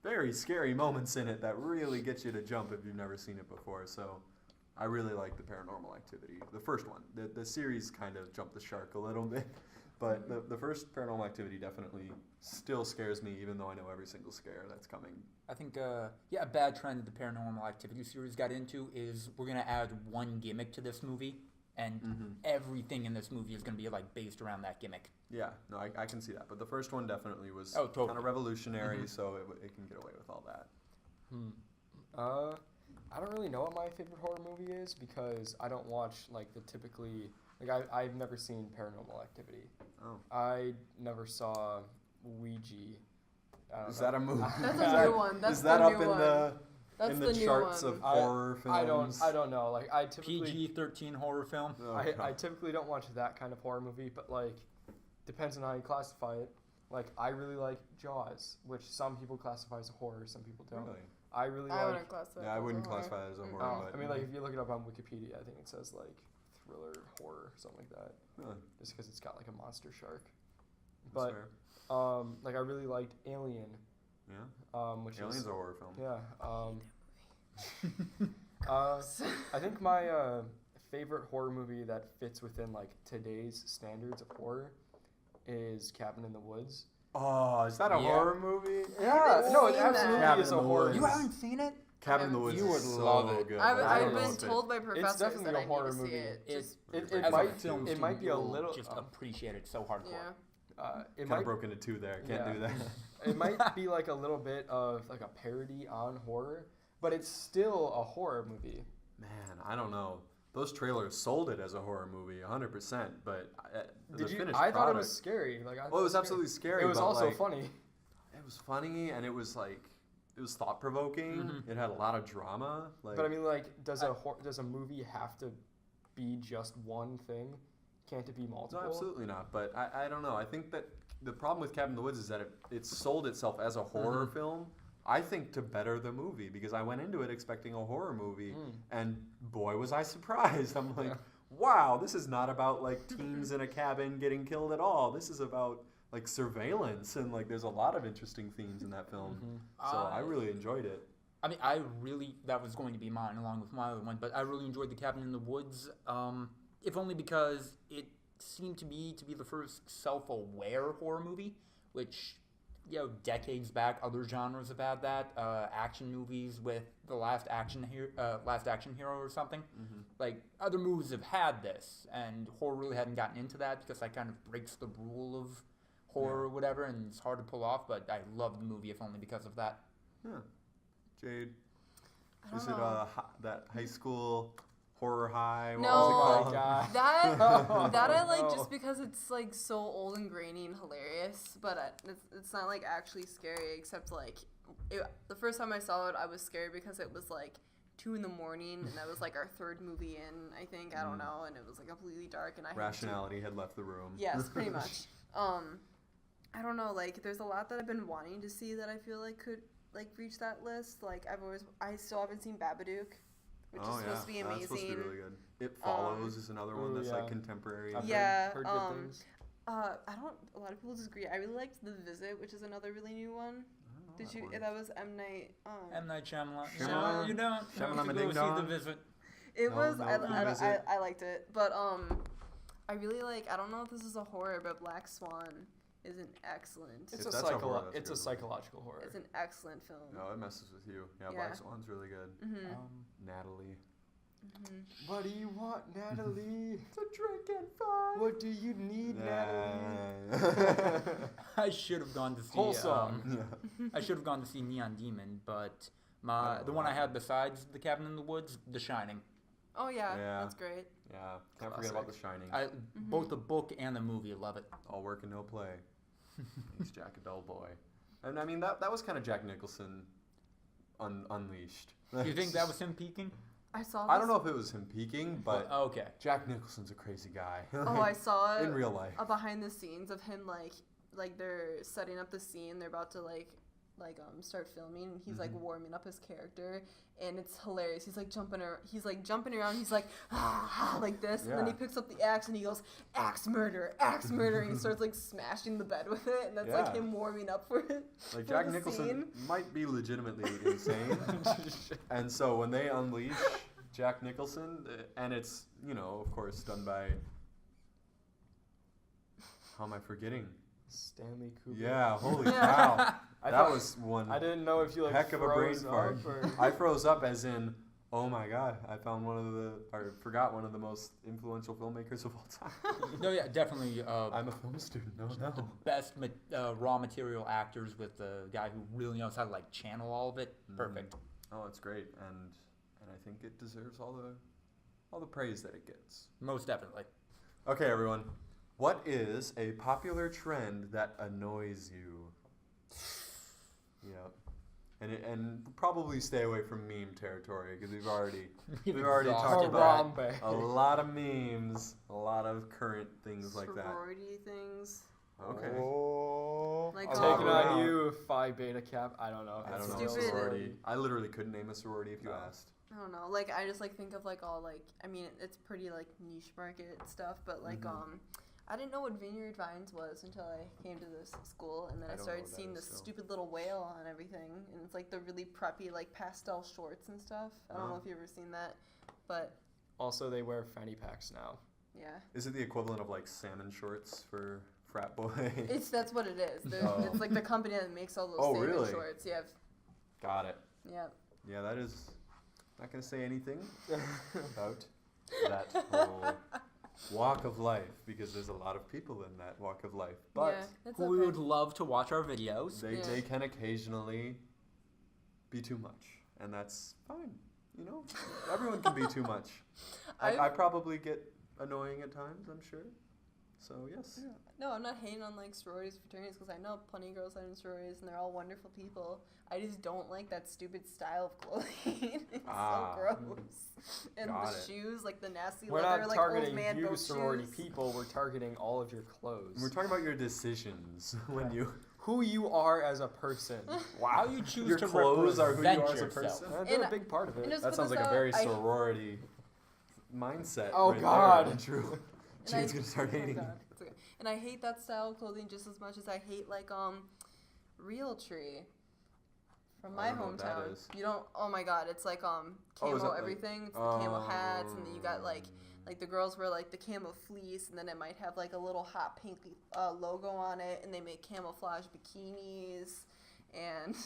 [SPEAKER 1] very scary moments in it that really get you to jump if you've never seen it before. So. I really like the Paranormal Activity, the first one. The series kind of jumped the shark a little bit, but the first Paranormal Activity definitely still scares me, even though I know every single scare that's coming.
[SPEAKER 4] I think, a bad trend the Paranormal Activity series got into is we're going to add one gimmick to this movie, and everything in this movie is going to be, like, based around that gimmick.
[SPEAKER 1] Yeah, no, I can see that. But the first one definitely was
[SPEAKER 4] totally.
[SPEAKER 1] kind of revolutionary, so it can get away with all that.
[SPEAKER 2] I don't really know what my favorite horror movie is because I don't watch like the typically like I've never seen Paranormal Activity.
[SPEAKER 1] Oh.
[SPEAKER 2] I never saw Ouija.
[SPEAKER 1] Is that a movie?
[SPEAKER 3] That's a new one. That's
[SPEAKER 1] Is that
[SPEAKER 3] the
[SPEAKER 1] up
[SPEAKER 3] new
[SPEAKER 1] in
[SPEAKER 3] one.
[SPEAKER 1] the
[SPEAKER 3] That's
[SPEAKER 1] in
[SPEAKER 3] the
[SPEAKER 1] the
[SPEAKER 3] new
[SPEAKER 1] charts
[SPEAKER 3] one.
[SPEAKER 1] of horror films?
[SPEAKER 2] I don't know. Like I typically
[SPEAKER 4] PG-13 horror film.
[SPEAKER 1] Oh,
[SPEAKER 2] I
[SPEAKER 1] God.
[SPEAKER 2] typically don't watch that kind of horror movie, but like depends on how you classify it. Like I really like Jaws, which some people classify as a horror, some people don't.
[SPEAKER 1] Really?
[SPEAKER 2] I really
[SPEAKER 3] I
[SPEAKER 2] like.
[SPEAKER 3] wouldn't classify.
[SPEAKER 1] Yeah, I
[SPEAKER 3] it as a
[SPEAKER 1] wouldn't
[SPEAKER 3] horror.
[SPEAKER 1] classify it as a horror.
[SPEAKER 2] Oh,
[SPEAKER 1] but
[SPEAKER 2] I mean, like if you look it up on Wikipedia, I think it says like thriller, horror, something like that.
[SPEAKER 1] Really?
[SPEAKER 2] Just because it's got like a monster shark.
[SPEAKER 1] That's
[SPEAKER 2] But
[SPEAKER 1] fair.
[SPEAKER 2] like I really liked Alien.
[SPEAKER 1] Yeah.
[SPEAKER 2] Which
[SPEAKER 1] Alien's
[SPEAKER 2] is
[SPEAKER 1] a horror film.
[SPEAKER 2] I think my favorite horror movie that fits within like today's standards of horror is Cabin in the Woods.
[SPEAKER 1] Oh, is that a horror movie?
[SPEAKER 2] Yeah, no, it
[SPEAKER 3] seen
[SPEAKER 2] absolutely
[SPEAKER 3] that.
[SPEAKER 2] is a horror.
[SPEAKER 4] You haven't seen it?
[SPEAKER 1] Cabin in the Woods
[SPEAKER 4] You would
[SPEAKER 1] is
[SPEAKER 4] love
[SPEAKER 1] so
[SPEAKER 4] it.
[SPEAKER 1] good.
[SPEAKER 3] I've been told by
[SPEAKER 2] It's
[SPEAKER 3] professors
[SPEAKER 2] definitely
[SPEAKER 3] that
[SPEAKER 2] a
[SPEAKER 3] I
[SPEAKER 2] horror
[SPEAKER 3] need to
[SPEAKER 2] movie.
[SPEAKER 3] see it. Just
[SPEAKER 2] It
[SPEAKER 4] As
[SPEAKER 2] might
[SPEAKER 4] a film
[SPEAKER 2] it might be a
[SPEAKER 4] student, you'll
[SPEAKER 2] little
[SPEAKER 4] just appreciate it so hardcore.
[SPEAKER 3] yeah.
[SPEAKER 2] it
[SPEAKER 1] Kind of
[SPEAKER 2] might
[SPEAKER 1] broke into two there. Can't
[SPEAKER 2] Yeah.
[SPEAKER 1] do that.
[SPEAKER 2] it might be like a little bit of like a parody on horror, but it's still a horror movie.
[SPEAKER 1] Man, I don't know. Those trailers sold it as a horror movie, 100%. But the finished
[SPEAKER 2] I thought it
[SPEAKER 1] product-
[SPEAKER 2] was scary. Like
[SPEAKER 1] Oh, it was absolutely scary.
[SPEAKER 2] It was
[SPEAKER 1] but,
[SPEAKER 2] also
[SPEAKER 1] like,
[SPEAKER 2] funny.
[SPEAKER 1] It was funny, and it was like it was thought provoking. It had a lot of drama. Like,
[SPEAKER 2] But I mean, like, does a movie have to be just one thing? Can't it be multiple?
[SPEAKER 1] no, absolutely not. But I don't know. I think that the problem with Cabin in the Woods is that it sold itself as a horror film. I think to better the movie, because I went into it expecting a horror movie, and boy was I surprised. I'm like, wow, this is not about like teens in a cabin getting killed at all. This is about like surveillance, and like there's a lot of interesting themes in that film. So I really enjoyed it.
[SPEAKER 4] I mean, that was going to be mine along with my other one, but I really enjoyed The Cabin in the Woods, if only because it seemed to be the first self-aware horror movie, which, decades back, other genres have had that. Action movies with the Last Action Hero or something. Like, other movies have had this, and horror really hadn't gotten into that because that kind of breaks the rule of horror or whatever, and it's hard to pull off, but I love the movie if only because of that.
[SPEAKER 1] Yeah. Jade,
[SPEAKER 3] I
[SPEAKER 1] is
[SPEAKER 3] don't
[SPEAKER 1] it
[SPEAKER 3] know.
[SPEAKER 1] that high school horror high? What
[SPEAKER 3] No.
[SPEAKER 1] was it
[SPEAKER 2] Oh
[SPEAKER 1] called?
[SPEAKER 2] my god.
[SPEAKER 3] That I like
[SPEAKER 2] No.
[SPEAKER 3] just because it's like so old and grainy and hilarious, but it's not like actually scary. Except like the first time I saw it, I was scared because it was like 2 a.m. and that was like our third movie in, I think, I don't know, and it was like completely dark and I
[SPEAKER 1] Rationality had left the room.
[SPEAKER 3] Yes, pretty much. I don't know, like there's a lot that I've been wanting to see that I feel like could like reach that list. Like I still haven't seen Babadook, which is supposed to be amazing.
[SPEAKER 1] That's supposed to be really good. It Follows is another one that's like contemporary.
[SPEAKER 2] I've heard good things.
[SPEAKER 3] A lot of people disagree. I really liked The Visit, which is another really new one. Did you? That was M. Night.
[SPEAKER 4] M. Night Shyamalan.
[SPEAKER 3] Shyamalan.
[SPEAKER 4] No, you don't.
[SPEAKER 1] Shyamalan
[SPEAKER 4] You
[SPEAKER 1] Ding
[SPEAKER 4] go see
[SPEAKER 1] Dong.
[SPEAKER 4] The Visit.
[SPEAKER 3] It
[SPEAKER 1] No,
[SPEAKER 3] was.
[SPEAKER 1] no,
[SPEAKER 3] I
[SPEAKER 1] Visit.
[SPEAKER 3] liked it, but I really like. I don't know if this is a horror, but Black Swan is an excellent.
[SPEAKER 2] It's
[SPEAKER 1] If
[SPEAKER 2] a
[SPEAKER 1] that's a horror, that's a
[SPEAKER 2] it's a
[SPEAKER 1] good one.
[SPEAKER 2] psychological horror.
[SPEAKER 3] It's an excellent film.
[SPEAKER 1] No, it messes with you. Yeah,
[SPEAKER 3] Yeah.
[SPEAKER 1] Black Swan's really good. Natalie.
[SPEAKER 2] What do you want, Natalie?
[SPEAKER 1] To drink and fight.
[SPEAKER 2] What do you need, Natalie?
[SPEAKER 4] I should have gone to see.
[SPEAKER 2] Wholesome.
[SPEAKER 4] I should have gone to see Neon Demon, but the one I had besides The Cabin in the Woods, The Shining.
[SPEAKER 3] Oh yeah,
[SPEAKER 1] Yeah.
[SPEAKER 3] that's great.
[SPEAKER 1] Yeah, can't forget about The Shining.
[SPEAKER 4] Both the book and the movie, love it.
[SPEAKER 1] All work and no play. He's Jack a dull boy. And I mean, that was kind of Jack Nicholson unleashed.
[SPEAKER 4] You think that was him peaking?
[SPEAKER 3] I saw.
[SPEAKER 1] I don't know if it was him peeking, but
[SPEAKER 4] Okay.
[SPEAKER 1] Jack Nicholson's a crazy guy.
[SPEAKER 3] Oh, I saw
[SPEAKER 1] in real life.
[SPEAKER 3] a behind the scenes of him like they're setting up the scene. They're about to start filming, and he's like warming up his character, and it's hilarious. He's like jumping around. He's like like this, and then he
[SPEAKER 1] Yeah.
[SPEAKER 3] picks up the axe and he goes axe murder, and he starts like smashing the bed with it, and that's like
[SPEAKER 1] Yeah.
[SPEAKER 3] him warming up for it.
[SPEAKER 1] Like
[SPEAKER 3] for
[SPEAKER 1] Jack
[SPEAKER 3] the
[SPEAKER 1] Nicholson
[SPEAKER 3] scene.
[SPEAKER 1] might be legitimately insane, and so when they unleash Jack Nicholson, and it's of course done by how am I forgetting?
[SPEAKER 2] Stanley Kubrick.
[SPEAKER 1] Yeah, holy
[SPEAKER 3] Yeah.
[SPEAKER 1] cow!
[SPEAKER 2] I
[SPEAKER 1] That
[SPEAKER 2] thought-
[SPEAKER 1] was one
[SPEAKER 2] I didn't know if you like
[SPEAKER 1] heck of a brain
[SPEAKER 2] froze
[SPEAKER 1] fart.
[SPEAKER 2] up or...
[SPEAKER 1] I froze up as in, oh my god, I found forgot one of the most influential filmmakers of all time.
[SPEAKER 4] No, yeah, definitely.
[SPEAKER 1] I'm a film student. No.
[SPEAKER 4] Best raw material actors with the guy who really knows how to like channel all of it. Perfect.
[SPEAKER 1] Oh, it's great, and I think it deserves all the praise that it gets.
[SPEAKER 4] Most definitely.
[SPEAKER 1] Okay, everyone. What is a popular trend that annoys you? Yep. And probably stay away from meme territory because we've already talked about
[SPEAKER 2] Harambe.
[SPEAKER 1] a lot of memes, a lot of current things like that.
[SPEAKER 3] Sorority things.
[SPEAKER 1] Okay.
[SPEAKER 2] Oh,
[SPEAKER 3] Like,
[SPEAKER 2] I'm
[SPEAKER 3] oh,
[SPEAKER 2] taking
[SPEAKER 1] wow.
[SPEAKER 2] on you, Phi Beta Cap. I don't know.
[SPEAKER 1] I don't know
[SPEAKER 3] Stupid.
[SPEAKER 1] a sorority. I literally couldn't name a sorority if you asked.
[SPEAKER 3] I don't know. Like I just like think of like all like I mean it's pretty like niche market stuff, but like I didn't know what Vineyard Vines was until I came to this school, and then
[SPEAKER 1] I
[SPEAKER 3] I
[SPEAKER 1] don't know
[SPEAKER 3] started
[SPEAKER 1] what that
[SPEAKER 3] seeing
[SPEAKER 1] is
[SPEAKER 3] this
[SPEAKER 1] still.
[SPEAKER 3] stupid little whale on everything, and it's like the really preppy like pastel shorts and stuff. I don't know if you've ever seen that, but
[SPEAKER 2] Also, they wear fanny packs now.
[SPEAKER 3] yeah.
[SPEAKER 1] Is it the equivalent of like salmon shorts for frat boy.
[SPEAKER 3] That's what it is. It's like the company that makes all those salmon
[SPEAKER 1] really?
[SPEAKER 3] shorts. Yeah.
[SPEAKER 1] Got it.
[SPEAKER 3] Yeah.
[SPEAKER 1] Yeah, that is. Not gonna say anything about that whole walk of life because there's a lot of people in that walk of life, but
[SPEAKER 4] who would love to watch our videos.
[SPEAKER 1] They can occasionally be too much, and that's fine. You know, everyone can be too much. I probably get annoying at times, I'm sure. So yes.
[SPEAKER 3] Yeah. No, I'm not hating on like sororities, fraternities, because I know plenty of girls that are in sororities, and they're all wonderful people. I just don't like that stupid style of clothing. It's so gross. And the shoes, like the nasty leather, like old man boat shoes. We're not targeting you, sorority
[SPEAKER 2] people. We're targeting all of your clothes.
[SPEAKER 1] We're talking about your decisions when you.
[SPEAKER 2] Who you are as a person.
[SPEAKER 4] Wow, you choose
[SPEAKER 1] your
[SPEAKER 4] to
[SPEAKER 1] clothes are who you are as a
[SPEAKER 4] yourself.
[SPEAKER 1] person.
[SPEAKER 2] They're a big part of it.
[SPEAKER 1] That sounds like a very sorority mindset.
[SPEAKER 2] Oh
[SPEAKER 1] right
[SPEAKER 2] God!
[SPEAKER 1] There. True. Jane's gonna start hating.
[SPEAKER 3] Oh okay. And I hate that style of clothing just as much as I hate like Realtree from my hometown. You don't. Oh my God! It's like camo everything. It's the camo hats, and then you got like the girls wear like the camo fleece, and then it might have like a little hot pink logo on it, and they make camouflage bikinis, and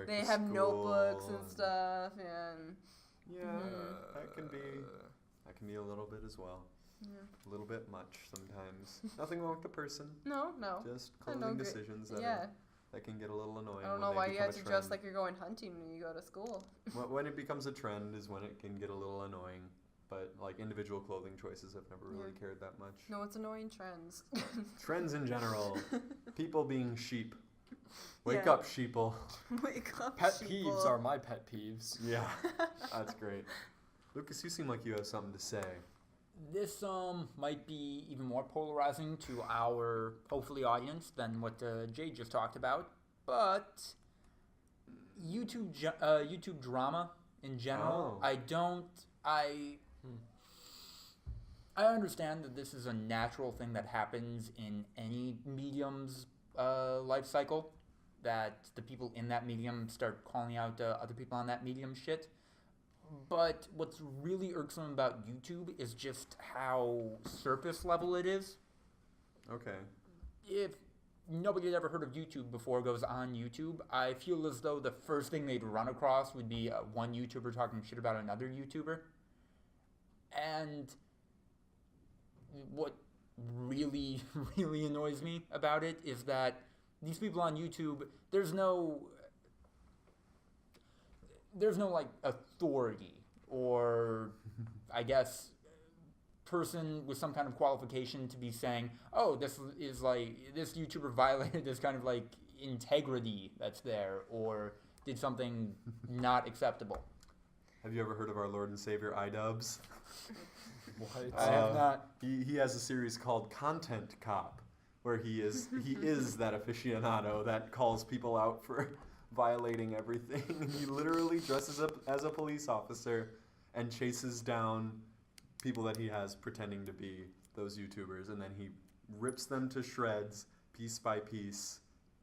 [SPEAKER 1] they
[SPEAKER 3] have notebooks and stuff, and
[SPEAKER 1] that can be a little bit as well. Yeah. A little bit much sometimes. Nothing wrong with the person.
[SPEAKER 3] No.
[SPEAKER 1] Just clothing decisions that can get a little annoying.
[SPEAKER 3] I don't know why you have to dress like you're going hunting when you go to school.
[SPEAKER 1] When it becomes a trend is when it can get a little annoying. But like individual clothing choices I've never really cared that much.
[SPEAKER 3] No, it's annoying trends.
[SPEAKER 1] Trends in general. People being sheep. Wake up, sheeple.
[SPEAKER 3] Wake up,
[SPEAKER 2] pet
[SPEAKER 3] sheeple.
[SPEAKER 2] Peeves are my pet peeves.
[SPEAKER 1] Yeah, that's great. Lucas, you seem like you have something to say.
[SPEAKER 4] This might be even more polarizing to our, hopefully, audience than what Jay just talked about. But YouTube drama in general, I understand that this is a natural thing that happens in any medium's life cycle, that the people in that medium start calling out other people on that medium shit. But what's really irksome about YouTube is just how surface level it is.
[SPEAKER 1] Okay.
[SPEAKER 4] If nobody had ever heard of YouTube before goes on YouTube, I feel as though the first thing they'd run across would be one YouTuber talking shit about another YouTuber. And what really, really annoys me about it is that these people on YouTube, there's no like authority or I guess person with some kind of qualification to be saying, oh, this YouTuber violated this kind of like integrity that's there or did something not acceptable.
[SPEAKER 1] Have you ever heard of our Lord and Savior iDubbbz?
[SPEAKER 2] What?
[SPEAKER 4] I have not.
[SPEAKER 1] He has a series called Content Cop, where he is that aficionado that calls people out for violating everything. He literally dresses up as a police officer and chases down people that he has pretending to be those YouTubers, and then he rips them to shreds piece by piece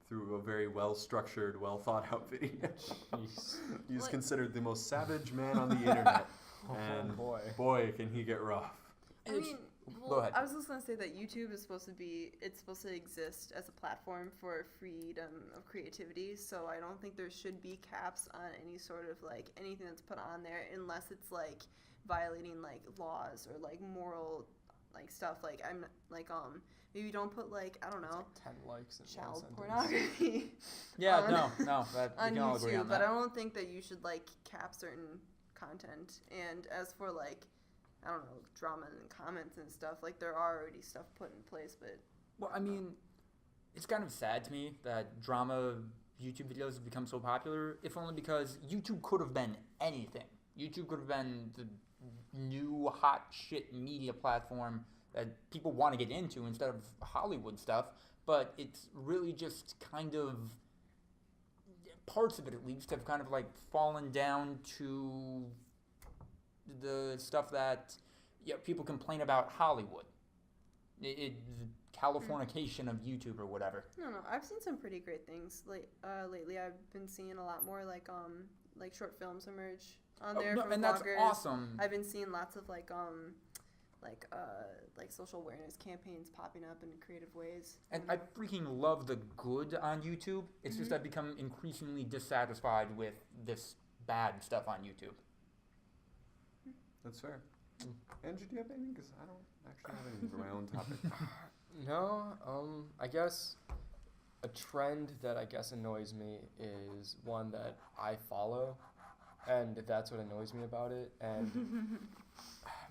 [SPEAKER 1] through a very well-structured, well-thought-out video. He's considered the most savage man on the internet, and boy, can he get rough.
[SPEAKER 3] I mean,
[SPEAKER 4] Go ahead.
[SPEAKER 3] I was just going to say that YouTube is supposed to exist as a platform for freedom of creativity, so I don't think there should be caps on any sort of, like, anything that's put on there unless it's, like, violating, like, laws or, like, moral, like, stuff. Like, I'm, like, maybe don't put, like, I don't know,
[SPEAKER 2] like 10 likes and
[SPEAKER 3] child pornography
[SPEAKER 4] no, that,
[SPEAKER 3] on
[SPEAKER 4] we can all agree
[SPEAKER 3] YouTube,
[SPEAKER 4] on
[SPEAKER 3] but
[SPEAKER 4] that.
[SPEAKER 3] I don't think that you should, like, cap certain content. And as for, like, I don't know, drama and comments and stuff, like, there are already stuff put in place, but...
[SPEAKER 4] Well, I mean, it's kind of sad to me that drama YouTube videos have become so popular, if only because YouTube could have been anything. YouTube could have been the new hot shit media platform that people want to get into instead of Hollywood stuff, but it's really just kind of... Parts of it, at least, have kind of, like, fallen down to... the stuff that people complain about Hollywood. Californication of YouTube or whatever.
[SPEAKER 3] No, I've seen some pretty great things lately. I've been seeing a lot more like short films emerge on there from
[SPEAKER 4] and
[SPEAKER 3] vloggers.
[SPEAKER 4] That's awesome.
[SPEAKER 3] I've been seeing lots of like like social awareness campaigns popping up in creative ways.
[SPEAKER 4] And I freaking love the good on YouTube. It's just I've become increasingly dissatisfied with this bad stuff on YouTube.
[SPEAKER 1] That's fair. Andrew, do you have anything? Because I don't actually have anything for my own topic.
[SPEAKER 2] No, I guess a trend that I guess annoys me is one that I follow, and that's what annoys me about it. And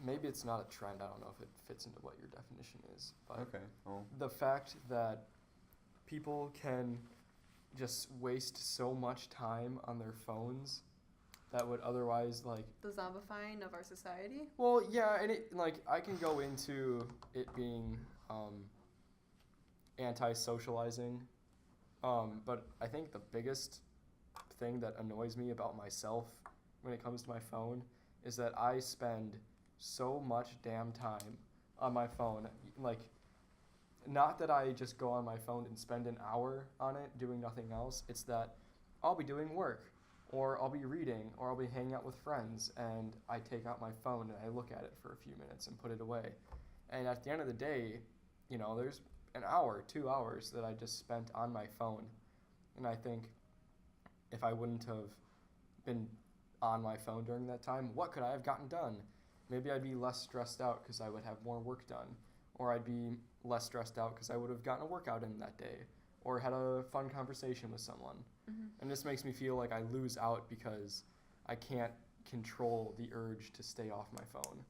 [SPEAKER 2] maybe it's not a trend. I don't know if it fits into what your definition is. But
[SPEAKER 1] Okay. Well,
[SPEAKER 2] the fact that people can just waste so much time on their phones that would otherwise
[SPEAKER 3] the zombifying of our society.
[SPEAKER 2] Well, yeah, and it I can go into it being anti-socializing, but I think the biggest thing that annoys me about myself when it comes to my phone is that I spend so much damn time on my phone. Not that I just go on my phone and spend an hour on it doing nothing else. It's that I'll be doing work, or I'll be reading, or I'll be hanging out with friends, and I take out my phone and I look at it for a few minutes and put it away. And at the end of the day, there's an hour, 2 hours that I just spent on my phone. And I think if I wouldn't have been on my phone during that time, what could I have gotten done? Maybe I'd be less stressed out because I would have more work done. Or I'd be less stressed out because I would have gotten a workout in that day. Or had a fun conversation with someone. And this makes me feel like I lose out because I can't control the urge to stay off my phone.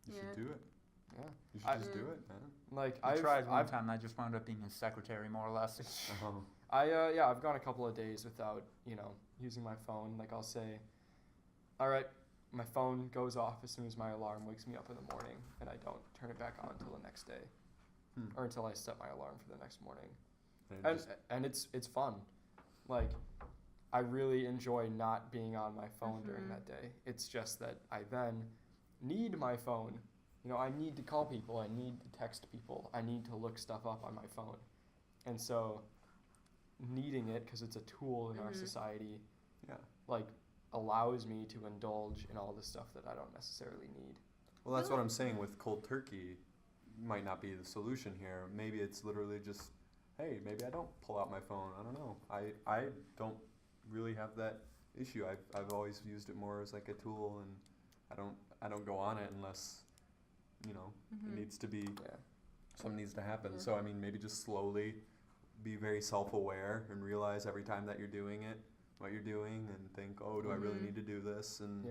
[SPEAKER 1] you should do it.
[SPEAKER 2] Yeah.
[SPEAKER 1] You should just do it, man.
[SPEAKER 4] I tried one time and I just wound up being his secretary, more or less.
[SPEAKER 2] I've gone a couple of days without, using my phone. I'll say, all right, my phone goes off as soon as my alarm wakes me up in the morning, and I don't turn it back on until the next day. Or until I set my alarm for the next morning. And it's fun. I really enjoy not being on my phone during that day. It's just that I then need my phone. I need to call people. I need to text people. I need to look stuff up on my phone. And so needing it, because it's a tool in our society, allows me to indulge in all the stuff that I don't necessarily need.
[SPEAKER 1] Well, that's what I'm saying with cold turkey. Might not be the solution here. Maybe it's literally just, hey, maybe I don't pull out my phone. I don't know. I don't really have that issue. I've always used it more as a tool, and I don't go on it unless it needs to be something needs to happen. So maybe just slowly be very self-aware and realize every time that you're doing it what you're doing and think, oh, do I really need to do this? And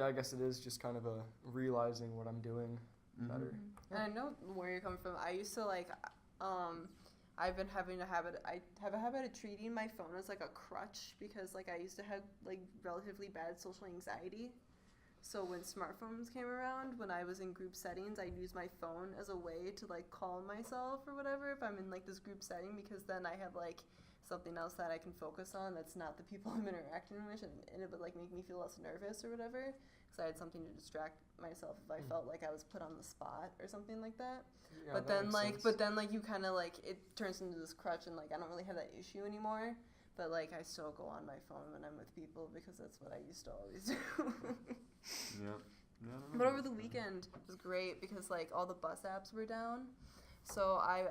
[SPEAKER 2] I guess it is just kind of a realizing what I'm doing better.
[SPEAKER 3] And I know where you're coming from. I used to I've been having a habit. I have a habit of treating my phone as a crutch because I used to have relatively bad social anxiety. So when smartphones came around, when I was in group settings, I'd use my phone as a way to calm myself or whatever if I'm in this group setting, because then I have something else that I can focus on that's not the people I'm interacting with, and it would make me feel less nervous or whatever, because I had something to distract myself if I felt like I was put on the spot or something like that.
[SPEAKER 2] Yeah,
[SPEAKER 3] but then you kind of it turns into this crutch, and I don't really have that issue anymore. But I still go on my phone when I'm with people because that's what I used to always do. But over the weekend it was great because all the bus apps were down, so I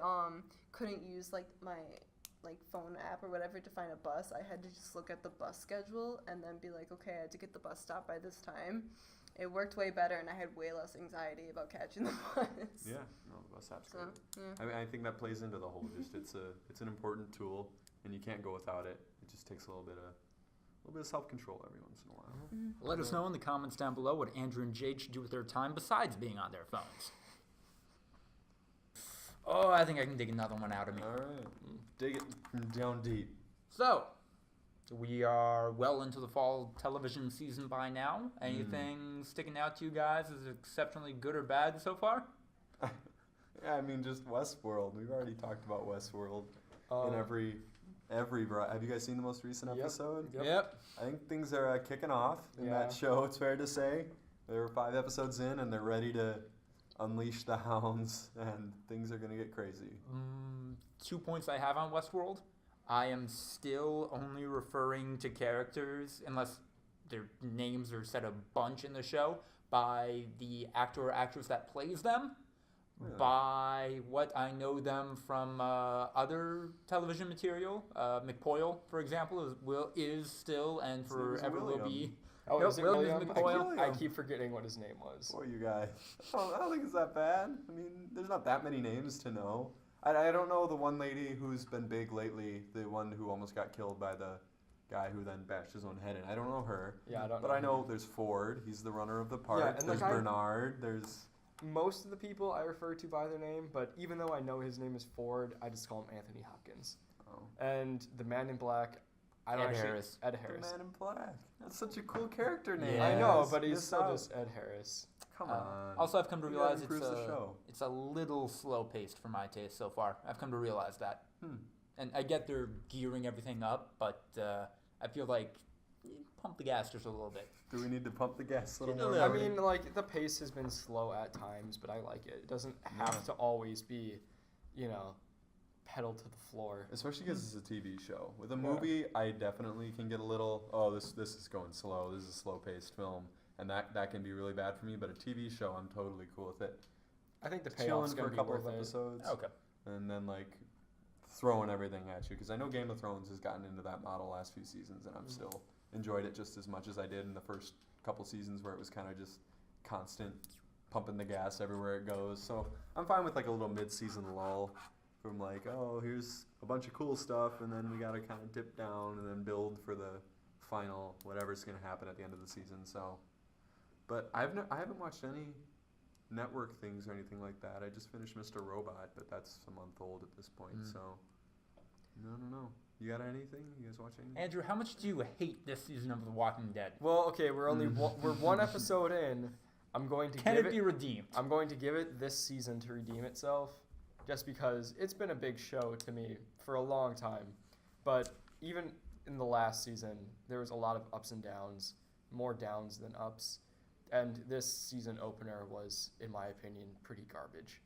[SPEAKER 3] couldn't use my phone app or whatever to find a bus. I had to just look at the bus schedule and then be okay, I had to get the bus stop by this time. It worked way better, and I had way less anxiety about catching the bus.
[SPEAKER 1] Yeah, no, the bus app's great. I think that plays into the whole it's an important tool, and you can't go without it. It just takes a little bit of self-control every once in a while.
[SPEAKER 4] Let us know in the comments down below what Andrew and Jade should do with their time besides being on their phones. Oh, I think I can dig another one out of me.
[SPEAKER 1] All right. Dig it from down deep.
[SPEAKER 4] So, we are well into the fall television season by now. Anything sticking out to you guys as exceptionally good or bad so far?
[SPEAKER 1] Yeah, just Westworld. We've already talked about Westworld in every. Have you guys seen the most recent episode?
[SPEAKER 4] Yep.
[SPEAKER 1] I think things are kicking off in that show, it's fair to say. There were 5 episodes in, and they're ready to unleash the hounds, and things are going to get crazy.
[SPEAKER 4] 2 points I have on Westworld. I am still only referring to characters, unless their names are said a bunch in the show by the actor or actress that plays them. Really? By what I know them from other television material. McPoyle, for example, is still and forever will be.
[SPEAKER 2] Oh,
[SPEAKER 4] nope,
[SPEAKER 2] is it William?
[SPEAKER 4] McPoyle?
[SPEAKER 2] I keep forgetting what his name was.
[SPEAKER 1] Poor you guys. I don't think it's that bad. I mean, there's not that many names to know. I don't know the one lady who's been big lately, the one who almost got killed by the guy who then bashed his own head in. I don't know her.
[SPEAKER 2] Yeah, I don't know.
[SPEAKER 1] But I know there's Ford. He's the runner of the park.
[SPEAKER 2] Yeah, and
[SPEAKER 1] there's Bernard. There's...
[SPEAKER 2] Most of the people I refer to by their name, but even though I know his name is Ford, I just call him Anthony Hopkins. Oh. And the Man in Black, Ed Harris.
[SPEAKER 1] The Man in Black. That's such a cool character name.
[SPEAKER 2] Yeah. I know, but he's still just Ed Harris.
[SPEAKER 1] Come on.
[SPEAKER 4] Also, I've come to realize it's a little slow-paced for my taste so far. I've come to realize that. And I get they're gearing everything up, but I feel like pump the gas just a little bit.
[SPEAKER 1] Do we need to pump the gas a little more?
[SPEAKER 2] I mean, like, the pace has been slow at times, but I like it. It doesn't have to always be, pedal to the floor.
[SPEAKER 1] Especially because it's a TV show. With a movie, I definitely can get a little, this is going slow. This is a slow-paced film. And that can be really bad for me. But a TV show, I'm totally cool with it.
[SPEAKER 2] I think the payoff's going to be
[SPEAKER 1] couple
[SPEAKER 2] worth
[SPEAKER 1] of episodes.
[SPEAKER 4] Okay.
[SPEAKER 1] And then, throwing everything at you. Because I know Game of Thrones has gotten into that model last few seasons, and I've still enjoyed it just as much as I did in the first couple seasons where it was kind of just constant pumping the gas everywhere it goes. So I'm fine with a little mid-season lull from here's a bunch of cool stuff, and then we got to kind of dip down and then build for the final whatever's going to happen at the end of the season. So, but I haven't watched any network things or anything like that. I just finished Mr. Robot, but that's a month old at this point. So I don't know. You got anything? You guys watch anything?
[SPEAKER 4] Andrew, how much do you hate this season of The Walking Dead?
[SPEAKER 2] Well, okay, we're one episode in. I'm going to
[SPEAKER 4] be redeemed?
[SPEAKER 2] I'm going to give it this season to redeem itself, just because it's been a big show to me for a long time. But even in the last season, there was a lot of ups and downs, more downs than ups, and this season opener was, in my opinion, pretty garbage.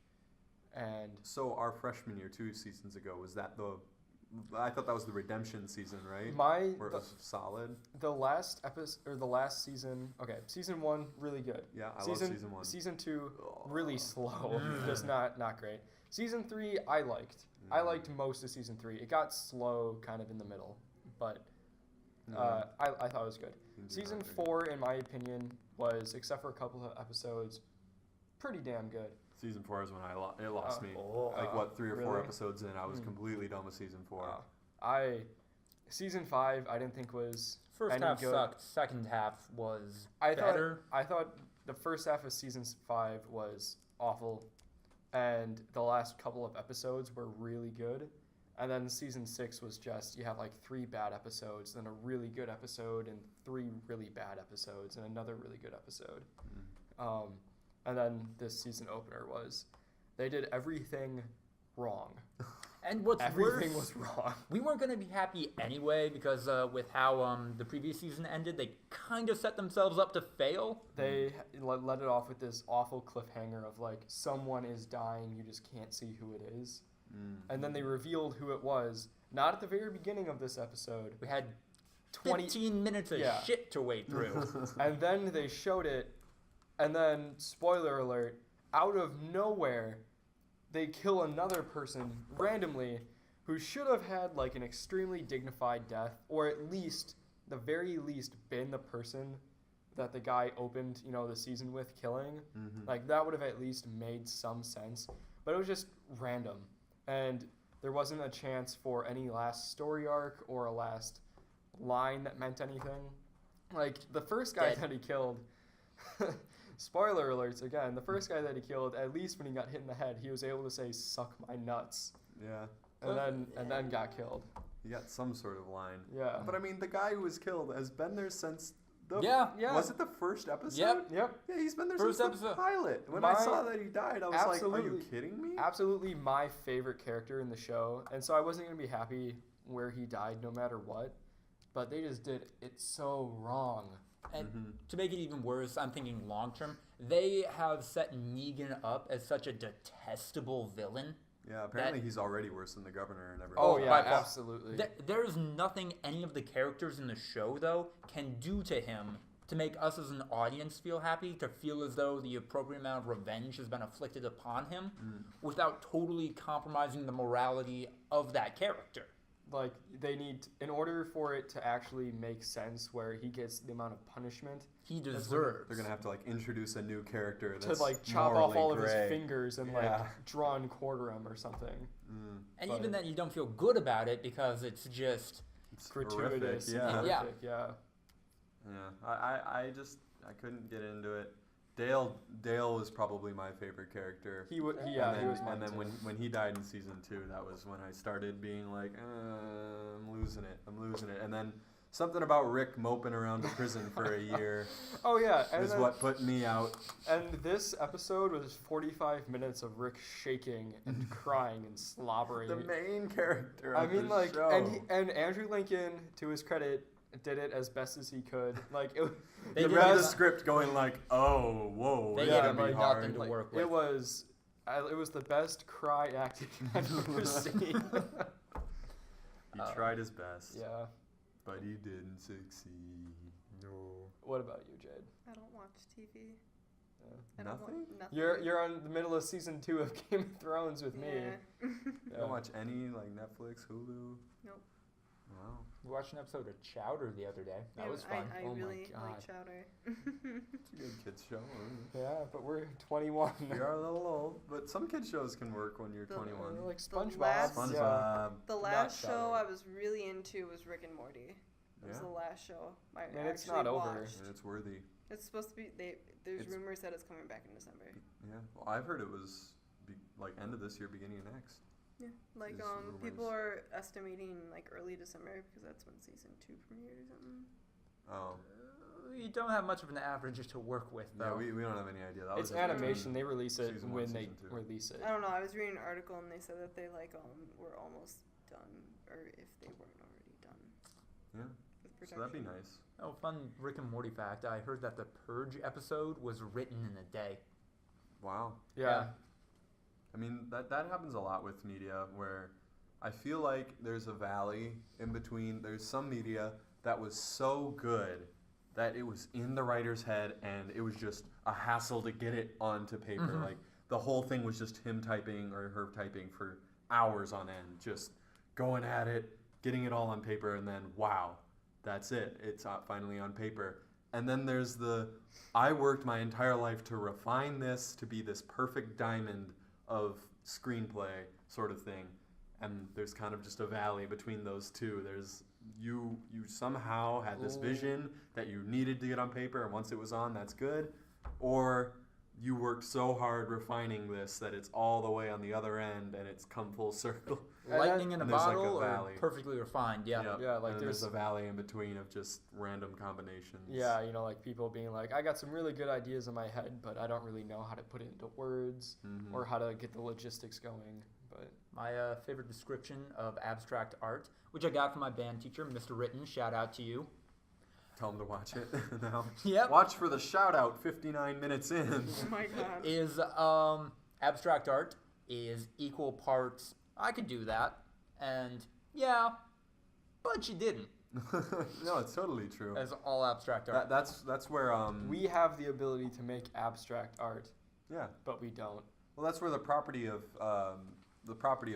[SPEAKER 2] And
[SPEAKER 1] so our freshman year 2 seasons ago, was that I thought that was the redemption season, right? Where it was solid.
[SPEAKER 2] The last episode, or the last season, season 1, really good.
[SPEAKER 1] Yeah, I love season 1.
[SPEAKER 2] Season 2, really slow, just not great. Season 3, I liked. I liked most of season 3. It got slow kind of in the middle, but I thought it was good. Season 4, in my opinion, was, except for a couple of episodes, pretty damn good.
[SPEAKER 1] Season 4 is when it lost me. 3 or 4 episodes in, I was completely done with season 4.
[SPEAKER 2] Season 5, I didn't think was
[SPEAKER 4] First half
[SPEAKER 2] good.
[SPEAKER 4] Sucked. Second half was better.
[SPEAKER 2] I thought the first half of season 5 was awful, and the last couple of episodes were really good. And then season 6 was just, you have 3 bad episodes, then a really good episode, and 3 really bad episodes, and another really good episode. And then this season opener was, they did everything wrong.
[SPEAKER 4] And what's
[SPEAKER 2] everything
[SPEAKER 4] worse,
[SPEAKER 2] was wrong.
[SPEAKER 4] We weren't going to be happy anyway because with how the previous season ended, they kind of set themselves up to fail.
[SPEAKER 2] They let it off with this awful cliffhanger of someone is dying, you just can't see who it is. And then they revealed who it was, not at the very beginning of this episode.
[SPEAKER 4] We had 15 minutes of shit to wade through.
[SPEAKER 2] And then they showed it, and then, spoiler alert, out of nowhere, they kill another person randomly who should have had an extremely dignified death, or at least, the very least, been the person that the guy opened, the season with killing. That would have at least made some sense. But it was just random. And there wasn't a chance for any last story arc or a last line that meant anything. The first guy that he killed... Spoiler alerts again. The first guy that he killed, at least when he got hit in the head, he was able to say "suck my nuts."
[SPEAKER 1] Yeah.
[SPEAKER 2] And then got killed.
[SPEAKER 1] He got some sort of line.
[SPEAKER 2] Yeah.
[SPEAKER 1] But I mean, the guy who was killed has been there since the.
[SPEAKER 4] Yeah.
[SPEAKER 1] Was it the first episode?
[SPEAKER 2] Yep.
[SPEAKER 1] Yeah, he's been there
[SPEAKER 4] First
[SPEAKER 1] since
[SPEAKER 4] episode.
[SPEAKER 1] the pilot. When I saw that he died, I was like, "Are you kidding me?"
[SPEAKER 2] Absolutely, my favorite character in the show, and so I wasn't gonna be happy where he died, no matter what. But they just did it so wrong.
[SPEAKER 4] And to make it even worse, I'm thinking long term, they have set Negan up as such a detestable villain
[SPEAKER 1] Yeah, apparently he's already worse than the governor and everything.
[SPEAKER 2] Oh yeah, absolutely.
[SPEAKER 4] There's nothing any of the characters in the show, though, can do to him to make us as an audience feel happy, to feel as though the appropriate amount of revenge has been afflicted upon him, without totally compromising the morality of that character.
[SPEAKER 2] Like, they need, in order for it to actually make sense where he gets the amount of punishment
[SPEAKER 4] he deserves.
[SPEAKER 1] They're going to have to, like, introduce a new character that's
[SPEAKER 2] to, like, chop off all of his
[SPEAKER 1] gray.
[SPEAKER 2] fingers and, like, draw and quarter him or something.
[SPEAKER 4] And even then, you don't feel good about it because it's just...
[SPEAKER 1] It's
[SPEAKER 2] gratuitous.
[SPEAKER 1] horrific,
[SPEAKER 2] Yeah.
[SPEAKER 1] I couldn't get into it. Dale was probably my favorite character.
[SPEAKER 2] He was mine.
[SPEAKER 1] And then when he died in season 2, that was when I started being like, I'm losing it. And then something about Rick moping around the prison for a year.
[SPEAKER 2] Oh yeah,
[SPEAKER 1] is what put me out.
[SPEAKER 2] And this episode was 45 minutes of Rick shaking and crying and slobbering.
[SPEAKER 1] The main character.
[SPEAKER 2] I mean, like,
[SPEAKER 1] show.
[SPEAKER 2] and Andrew Lincoln, to his credit, did it as best as he could. Like,
[SPEAKER 1] they read the script going like, oh, whoa,
[SPEAKER 4] they
[SPEAKER 1] gotta
[SPEAKER 4] had
[SPEAKER 1] be hard
[SPEAKER 4] nothing to work with.
[SPEAKER 2] It was the best cry acting I've ever seen.
[SPEAKER 1] He tried his best.
[SPEAKER 2] Yeah.
[SPEAKER 1] But he didn't succeed. No.
[SPEAKER 2] What about you, Jade?
[SPEAKER 3] I don't watch TV.
[SPEAKER 1] Nothing?
[SPEAKER 3] Nothing.
[SPEAKER 2] You're on the middle of season 2 of Game of Thrones with me.
[SPEAKER 3] Yeah.
[SPEAKER 1] You don't watch any, like, Netflix, Hulu?
[SPEAKER 3] Nope.
[SPEAKER 1] Wow.
[SPEAKER 4] We watched an episode of Chowder the other day. That was fun.
[SPEAKER 3] I
[SPEAKER 2] Oh my
[SPEAKER 3] really
[SPEAKER 2] God.
[SPEAKER 3] like Chowder.
[SPEAKER 1] It's a good kids show.
[SPEAKER 2] Yeah, but we're 21.
[SPEAKER 1] We are a little old, but some kids shows can work when you're 21.
[SPEAKER 2] Like SpongeBob.
[SPEAKER 3] last-
[SPEAKER 1] SpongeBob.
[SPEAKER 2] Yeah.
[SPEAKER 3] The last
[SPEAKER 2] Not
[SPEAKER 3] show
[SPEAKER 2] Chowder.
[SPEAKER 3] I was really into was Rick and Morty. It was
[SPEAKER 1] Yeah.
[SPEAKER 3] the last show I
[SPEAKER 2] And it's
[SPEAKER 3] actually
[SPEAKER 2] not over.
[SPEAKER 3] watched.
[SPEAKER 1] And it's worthy.
[SPEAKER 3] It's supposed to be. There's
[SPEAKER 1] It's-
[SPEAKER 3] rumors that it's coming back in December.
[SPEAKER 1] Yeah. Well, I've heard it was like end of this year, beginning of next.
[SPEAKER 3] Yeah, like
[SPEAKER 1] There's rumors.
[SPEAKER 3] people are estimating like early December because that's when season 2 premiered or something.
[SPEAKER 1] Oh.
[SPEAKER 4] You don't have much of an average to work with,
[SPEAKER 1] Yeah,
[SPEAKER 4] though.
[SPEAKER 1] we don't have any idea. That
[SPEAKER 2] It's
[SPEAKER 1] was
[SPEAKER 2] animation. They release it
[SPEAKER 1] season 1,
[SPEAKER 2] when they
[SPEAKER 1] season 2.
[SPEAKER 2] release it.
[SPEAKER 3] I don't know. I was reading an article and they said that they were almost done, or if they weren't already done.
[SPEAKER 1] Yeah.
[SPEAKER 3] With
[SPEAKER 1] So that'd be
[SPEAKER 3] production.
[SPEAKER 1] nice.
[SPEAKER 4] Oh, fun Rick and Morty fact. I heard that the Purge episode was written in a day.
[SPEAKER 1] Wow.
[SPEAKER 2] Yeah.
[SPEAKER 1] I mean, that happens a lot with media where I feel like there's a valley in between. There's some media that was so good that it was in the writer's head and it was just a hassle to get it onto paper.
[SPEAKER 4] Mhm.
[SPEAKER 1] Like, the whole thing was just him typing or her typing for hours on end, just going at it, getting it all on paper, and then, wow, that's it. It's finally on paper. And then there's I worked my entire life to refine this to be this perfect diamond of screenplay sort of thing. And there's kind of just a valley between those two. There's you somehow had this vision that you needed to get on paper, and once it was on, that's good. Or you worked so hard refining this that it's all the way on the other end and it's come full circle.
[SPEAKER 4] Lightning in a
[SPEAKER 1] and there's, like, a
[SPEAKER 4] bottle or
[SPEAKER 1] valley.
[SPEAKER 4] perfectly refined, yeah.
[SPEAKER 2] Yeah, like
[SPEAKER 1] and
[SPEAKER 2] there's-
[SPEAKER 1] there's a valley in between of just random combinations.
[SPEAKER 2] Yeah, like people being like, I got some really good ideas in my head, but I don't really know how to put it into words
[SPEAKER 1] Mhm.
[SPEAKER 2] or how to get the logistics going. But
[SPEAKER 4] My favorite description of abstract art, which I got from my band teacher, Mr. Ritten, shout out to you.
[SPEAKER 1] Tell them to watch it now.
[SPEAKER 4] Yep.
[SPEAKER 1] Watch for the shout out 59 minutes in.
[SPEAKER 3] Oh my god.
[SPEAKER 4] Is abstract art is equal parts, I could do that, and yeah, but you didn't,
[SPEAKER 1] No, it's totally true.
[SPEAKER 4] as all abstract art.
[SPEAKER 1] That's where
[SPEAKER 2] we have the ability to make abstract art,
[SPEAKER 1] yeah.
[SPEAKER 2] but we don't.
[SPEAKER 1] Well, that's where the property of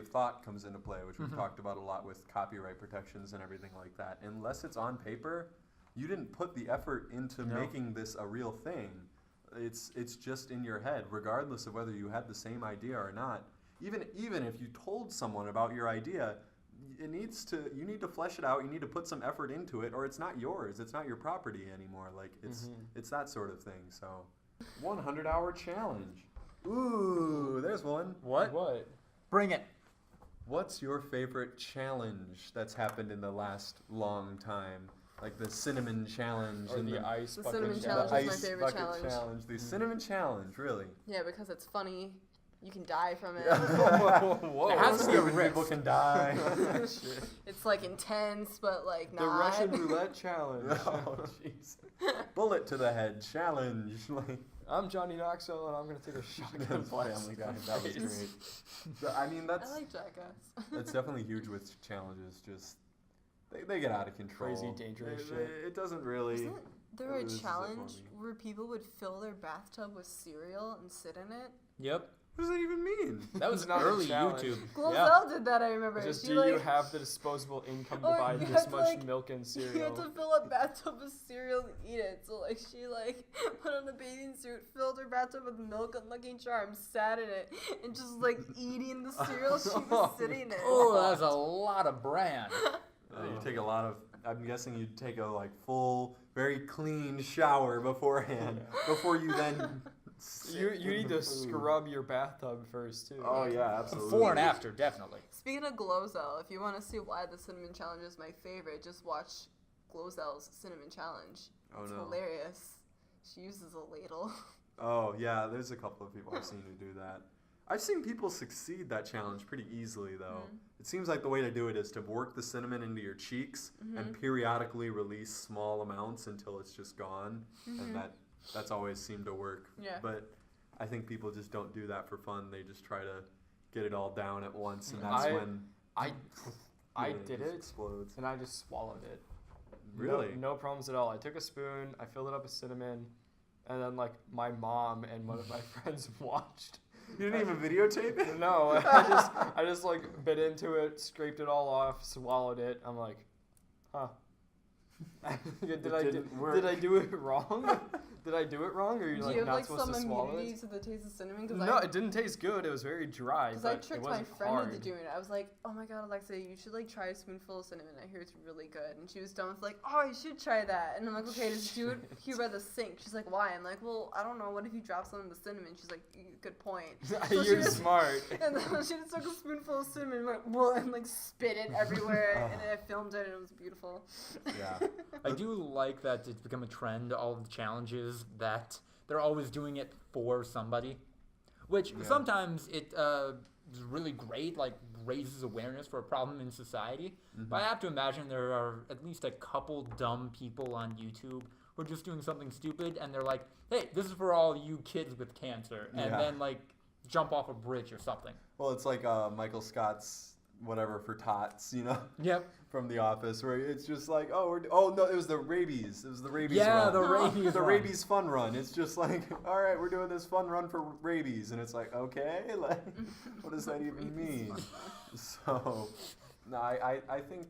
[SPEAKER 1] thought comes into play, which we've talked about a lot with copyright protections and everything like that. Unless it's on paper, you didn't put the effort into
[SPEAKER 4] No.
[SPEAKER 1] making this a real thing. It's just in your head, regardless of whether you had the same idea or not. Even if you told someone about your idea, you need to flesh it out. You need to put some effort into it, or it's not yours. It's not your property anymore. Like it's that sort of thing. So, 100-hour challenge. Ooh, there's one.
[SPEAKER 2] What?
[SPEAKER 4] Bring it.
[SPEAKER 1] What's your favorite challenge that's happened in the last long time? Like the cinnamon challenge
[SPEAKER 2] Or
[SPEAKER 1] and
[SPEAKER 2] the ice
[SPEAKER 3] The
[SPEAKER 2] bucket
[SPEAKER 3] cinnamon
[SPEAKER 1] the
[SPEAKER 3] challenge is my
[SPEAKER 1] ice
[SPEAKER 3] favorite
[SPEAKER 1] bucket
[SPEAKER 3] challenge.
[SPEAKER 1] challenge. The cinnamon challenge, really.
[SPEAKER 3] Yeah, because it's funny You can die from it.
[SPEAKER 2] Whoa.
[SPEAKER 4] It has to be a risk.
[SPEAKER 1] People can die.
[SPEAKER 3] It's like intense, but like not.
[SPEAKER 2] The Russian roulette challenge.
[SPEAKER 1] Oh, jeez. Bullet to the head challenge. Like,
[SPEAKER 2] I'm Johnny Knoxville, and I'm gonna take a shotgun
[SPEAKER 1] that's
[SPEAKER 2] blast.
[SPEAKER 1] Family Guy. That was great. But, I mean,
[SPEAKER 3] I
[SPEAKER 1] that's
[SPEAKER 3] like Jackass.
[SPEAKER 1] that's definitely huge with challenges. Just they get out of control.
[SPEAKER 2] Crazy, dangerous shit.
[SPEAKER 1] It doesn't really.
[SPEAKER 3] Isn't there a
[SPEAKER 1] loses it for
[SPEAKER 3] challenge
[SPEAKER 1] me.
[SPEAKER 3] where people would fill their bathtub with cereal and sit in it?
[SPEAKER 4] Yep.
[SPEAKER 1] What does that even mean?
[SPEAKER 4] That was
[SPEAKER 2] not a
[SPEAKER 4] early
[SPEAKER 2] challenge.
[SPEAKER 4] YouTube.
[SPEAKER 3] Glozell did that, I remember.
[SPEAKER 2] Just,
[SPEAKER 3] She,
[SPEAKER 2] do you
[SPEAKER 3] like,
[SPEAKER 2] have the disposable income to
[SPEAKER 3] Or
[SPEAKER 2] buy
[SPEAKER 3] you
[SPEAKER 2] this
[SPEAKER 3] have to,
[SPEAKER 2] much
[SPEAKER 3] like,
[SPEAKER 2] milk and
[SPEAKER 3] You had
[SPEAKER 2] cereal?
[SPEAKER 3] to fill a bathtub with cereal and eat it. So like she like put on a bathing suit, filled her bathtub with milk and Lucky Charms, sat in it, and just like eating the cereal she was sitting in.
[SPEAKER 4] Oh, that's a lot of bran.
[SPEAKER 1] You take a lot of. I'm guessing you'd take a full, very clean shower beforehand before you then.
[SPEAKER 2] You need to scrub your bathtub first too.
[SPEAKER 1] Oh yeah, absolutely.
[SPEAKER 4] Before and after, definitely.
[SPEAKER 3] Speaking of Glozell, if you want to see why the cinnamon challenge is my favorite, just watch Glozell's cinnamon challenge.
[SPEAKER 1] Oh
[SPEAKER 3] It's
[SPEAKER 1] no.
[SPEAKER 3] hilarious. She uses a ladle.
[SPEAKER 1] Oh yeah, there's a couple of people I've seen who do that. I've seen people succeed that challenge pretty easily though. It seems like the way to do it is to work the cinnamon into your cheeks and periodically release small amounts until it's just gone, and that's always seemed to work.
[SPEAKER 3] Yeah.
[SPEAKER 1] But I think people just don't do that for fun. They just try to get it all down at once, and that's when
[SPEAKER 2] I
[SPEAKER 1] it
[SPEAKER 2] did
[SPEAKER 1] just
[SPEAKER 2] it,
[SPEAKER 1] explodes.
[SPEAKER 2] and I just swallowed it.
[SPEAKER 1] Really?
[SPEAKER 2] No problems at all. I took a spoon, I filled it up with cinnamon, and then like my mom and one of my friends watched.
[SPEAKER 1] You didn't even videotape it?
[SPEAKER 2] No, I just like bit into it, scraped it all off, swallowed it. I'm like, huh. Did I do it wrong? Did I do it wrong? Or are you
[SPEAKER 3] Do
[SPEAKER 2] like
[SPEAKER 3] you have
[SPEAKER 2] not
[SPEAKER 3] like
[SPEAKER 2] supposed
[SPEAKER 3] some
[SPEAKER 2] to swallow
[SPEAKER 3] immunity
[SPEAKER 2] it?
[SPEAKER 3] to the taste of cinnamon?
[SPEAKER 2] No, it didn't taste good. It was very dry.
[SPEAKER 3] Because I
[SPEAKER 2] But it
[SPEAKER 3] tricked my
[SPEAKER 2] wasn't
[SPEAKER 3] friend
[SPEAKER 2] hard.
[SPEAKER 3] into doing it. I was like, oh my god, Alexa, you should like try a spoonful of cinnamon. I hear it's really good. And she was done with like, oh, I should try that. And I'm like, okay, just do it here by the sink. She's like, why? I'm like, well, I don't know. What if you drop some of the cinnamon? She's like, good point. So
[SPEAKER 2] You're smart.
[SPEAKER 3] And then she just took a spoonful of cinnamon and went, well, and like spit it everywhere. And I filmed it and it was beautiful.
[SPEAKER 1] Yeah.
[SPEAKER 4] I do like that it's become a trend, all of the challenges, that they're always doing it for somebody. Which sometimes it is really great, like raises awareness for a problem in society. But I have to imagine there are at least a couple dumb people on YouTube who are just doing something stupid and they're like, hey, this is for all you kids with cancer. And then like jump off a bridge or something.
[SPEAKER 1] Well, it's like Michael Scott's whatever for tots, you know?
[SPEAKER 4] Yep.
[SPEAKER 1] From The Office, where it's just like, oh no, it was the rabies. It was the rabies
[SPEAKER 4] Yeah,
[SPEAKER 1] run.
[SPEAKER 4] the rabies
[SPEAKER 1] The
[SPEAKER 4] run.
[SPEAKER 1] rabies fun run. It's just like, all right, we're doing this fun run for rabies, and it's like, okay, like, what does that even mean? So, no, I think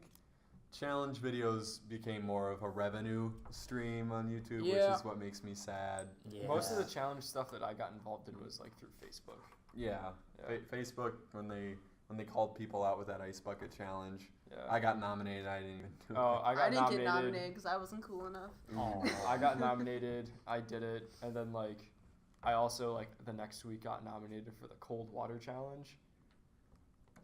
[SPEAKER 1] challenge videos became more of a revenue stream on YouTube, which is what makes me sad.
[SPEAKER 4] Yeah.
[SPEAKER 2] Most of the challenge stuff that I got involved in was like through Facebook.
[SPEAKER 1] Yeah, Facebook when they called people out with that ice bucket challenge.
[SPEAKER 2] Yeah.
[SPEAKER 1] I got nominated. I didn't even do it.
[SPEAKER 2] I
[SPEAKER 3] I didn't
[SPEAKER 2] nominated.
[SPEAKER 3] get nominated because I wasn't cool enough.
[SPEAKER 4] Oh.
[SPEAKER 2] I got nominated. I did it, and then like, I also like the next week got nominated for the cold water challenge.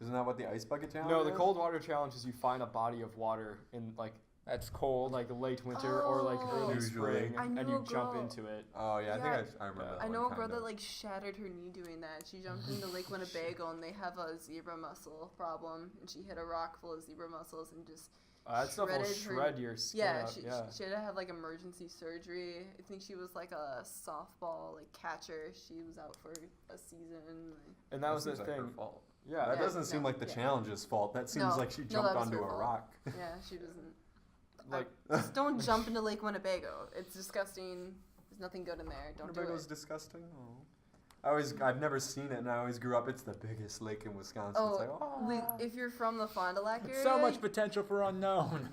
[SPEAKER 1] Isn't that what the ice bucket challenge
[SPEAKER 2] No, the
[SPEAKER 1] is?
[SPEAKER 2] cold water challenge is you find a body of water in like
[SPEAKER 4] That's cold.
[SPEAKER 2] like late winter or like early
[SPEAKER 1] Usually.
[SPEAKER 2] spring,
[SPEAKER 3] I knew
[SPEAKER 2] and you
[SPEAKER 3] a
[SPEAKER 2] jump
[SPEAKER 3] girl-
[SPEAKER 2] into it.
[SPEAKER 1] Oh yeah, I
[SPEAKER 3] Yeah,
[SPEAKER 1] think I remember that
[SPEAKER 3] I
[SPEAKER 1] one,
[SPEAKER 3] know a
[SPEAKER 1] kind
[SPEAKER 3] girl that
[SPEAKER 1] of.
[SPEAKER 3] like shattered her knee doing that. She jumped into Lake Winnebago and they have a zebra mussel problem, and she hit a rock full of zebra mussels and just
[SPEAKER 2] That stuff will
[SPEAKER 3] shredded
[SPEAKER 2] shred your skin
[SPEAKER 3] yeah,
[SPEAKER 2] up.
[SPEAKER 3] she had to have like emergency surgery. I think she was like a softball like catcher. She was out for a season.
[SPEAKER 2] And that was the
[SPEAKER 1] seems like her
[SPEAKER 2] thing.
[SPEAKER 1] fault.
[SPEAKER 2] Yeah,
[SPEAKER 1] That
[SPEAKER 3] Yeah,
[SPEAKER 1] doesn't seem
[SPEAKER 3] no,
[SPEAKER 1] like the
[SPEAKER 3] yeah.
[SPEAKER 1] challenge's fault. That seems
[SPEAKER 3] No,
[SPEAKER 1] like she
[SPEAKER 3] no,
[SPEAKER 1] jumped
[SPEAKER 3] that was
[SPEAKER 1] onto
[SPEAKER 3] her
[SPEAKER 1] a
[SPEAKER 3] fault.
[SPEAKER 1] rock.
[SPEAKER 3] Yeah, she doesn't.
[SPEAKER 2] like
[SPEAKER 3] Just don't jump into Lake Winnebago. It's disgusting. There's nothing good in there. Don't do
[SPEAKER 1] Winnebago's
[SPEAKER 3] it.
[SPEAKER 1] disgusting. Oh. I've never seen it, and I always grew up. It's the biggest lake in Wisconsin.
[SPEAKER 3] Oh,
[SPEAKER 1] It's like, oh.
[SPEAKER 3] If you're from the Fond du Lac area,
[SPEAKER 4] So much potential for unknown.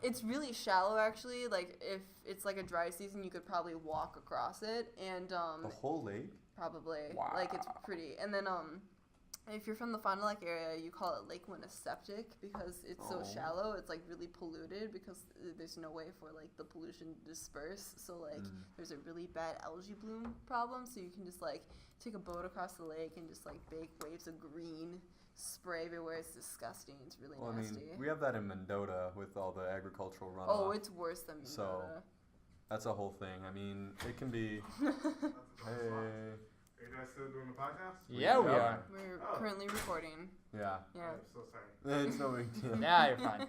[SPEAKER 3] it's really shallow actually. Like if it's like a dry season, you could probably walk across it, and
[SPEAKER 1] The whole lake?
[SPEAKER 3] probably like it's pretty. And then if you're from the Fond du Lac area, you call it Lake Winneseptic because it's so shallow. It's like really polluted because there's no way for like the pollution to disperse. So like there's a really bad algae bloom problem. So you can just like take a boat across the lake and just like bake waves of green spray everywhere. It's disgusting. It's really
[SPEAKER 1] Well,
[SPEAKER 3] nasty.
[SPEAKER 1] I mean, we have that in Mendota with all the agricultural runoff.
[SPEAKER 3] Oh, it's worse than Mendota.
[SPEAKER 1] So, that's a whole thing. I mean, it can be. Hey.
[SPEAKER 5] guys still doing the podcast?
[SPEAKER 4] Yeah, we are.
[SPEAKER 3] We're currently recording.
[SPEAKER 1] Yeah.
[SPEAKER 3] Yeah.
[SPEAKER 5] I'm so sorry.
[SPEAKER 1] It's no big deal.
[SPEAKER 4] Nah, you're fine.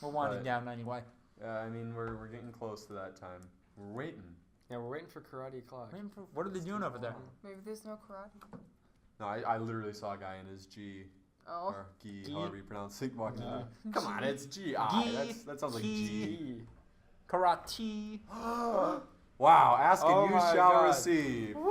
[SPEAKER 4] We're winding down anyway.
[SPEAKER 1] I mean, we're getting close to that time. We're waiting.
[SPEAKER 2] Yeah, we're waiting for karate o'clock.
[SPEAKER 4] What are they doing over there?
[SPEAKER 3] Maybe there's no karate.
[SPEAKER 1] No, I literally saw a guy in his G.
[SPEAKER 3] Oh.
[SPEAKER 1] Or Gi,
[SPEAKER 4] Gi?
[SPEAKER 1] however you pronounce it. Walking
[SPEAKER 2] No.
[SPEAKER 1] Come on, it's G. That sounds like G.
[SPEAKER 4] Karate.
[SPEAKER 1] Wow, ask and
[SPEAKER 2] Oh
[SPEAKER 1] you
[SPEAKER 2] my
[SPEAKER 1] shall
[SPEAKER 2] God.
[SPEAKER 1] receive.
[SPEAKER 2] Woo!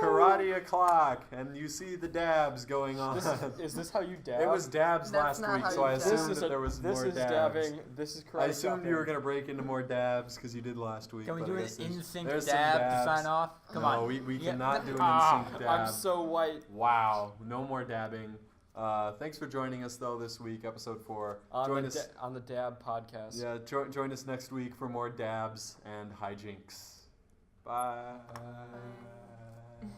[SPEAKER 1] Karate o'clock, and you see the dabs going on.
[SPEAKER 2] Is this how you dab?
[SPEAKER 1] It was dabs
[SPEAKER 3] That's
[SPEAKER 1] last
[SPEAKER 3] not
[SPEAKER 1] week,
[SPEAKER 3] how
[SPEAKER 1] so
[SPEAKER 3] you
[SPEAKER 1] I
[SPEAKER 3] dab.
[SPEAKER 1] assumed that there was more dabs.
[SPEAKER 2] dabbing. This is karate.
[SPEAKER 1] I assumed you were
[SPEAKER 2] chopping.
[SPEAKER 1] gonna break into more dabs because you did last week.
[SPEAKER 4] Can we
[SPEAKER 1] but
[SPEAKER 4] do
[SPEAKER 1] I
[SPEAKER 4] an
[SPEAKER 1] guess
[SPEAKER 4] in-sync
[SPEAKER 1] there's some
[SPEAKER 4] dab to
[SPEAKER 1] dabs.
[SPEAKER 4] sign off? Come
[SPEAKER 1] no,
[SPEAKER 4] on.
[SPEAKER 1] we
[SPEAKER 4] Yeah.
[SPEAKER 1] cannot do an
[SPEAKER 4] Ah,
[SPEAKER 1] in-sync dab.
[SPEAKER 2] I'm so white.
[SPEAKER 1] Wow, no more dabbing. Thanks for joining us though this week, episode 4.
[SPEAKER 2] On the Dab podcast.
[SPEAKER 1] Yeah, join us next week for more dabs and hijinks. Bye.
[SPEAKER 2] Bye.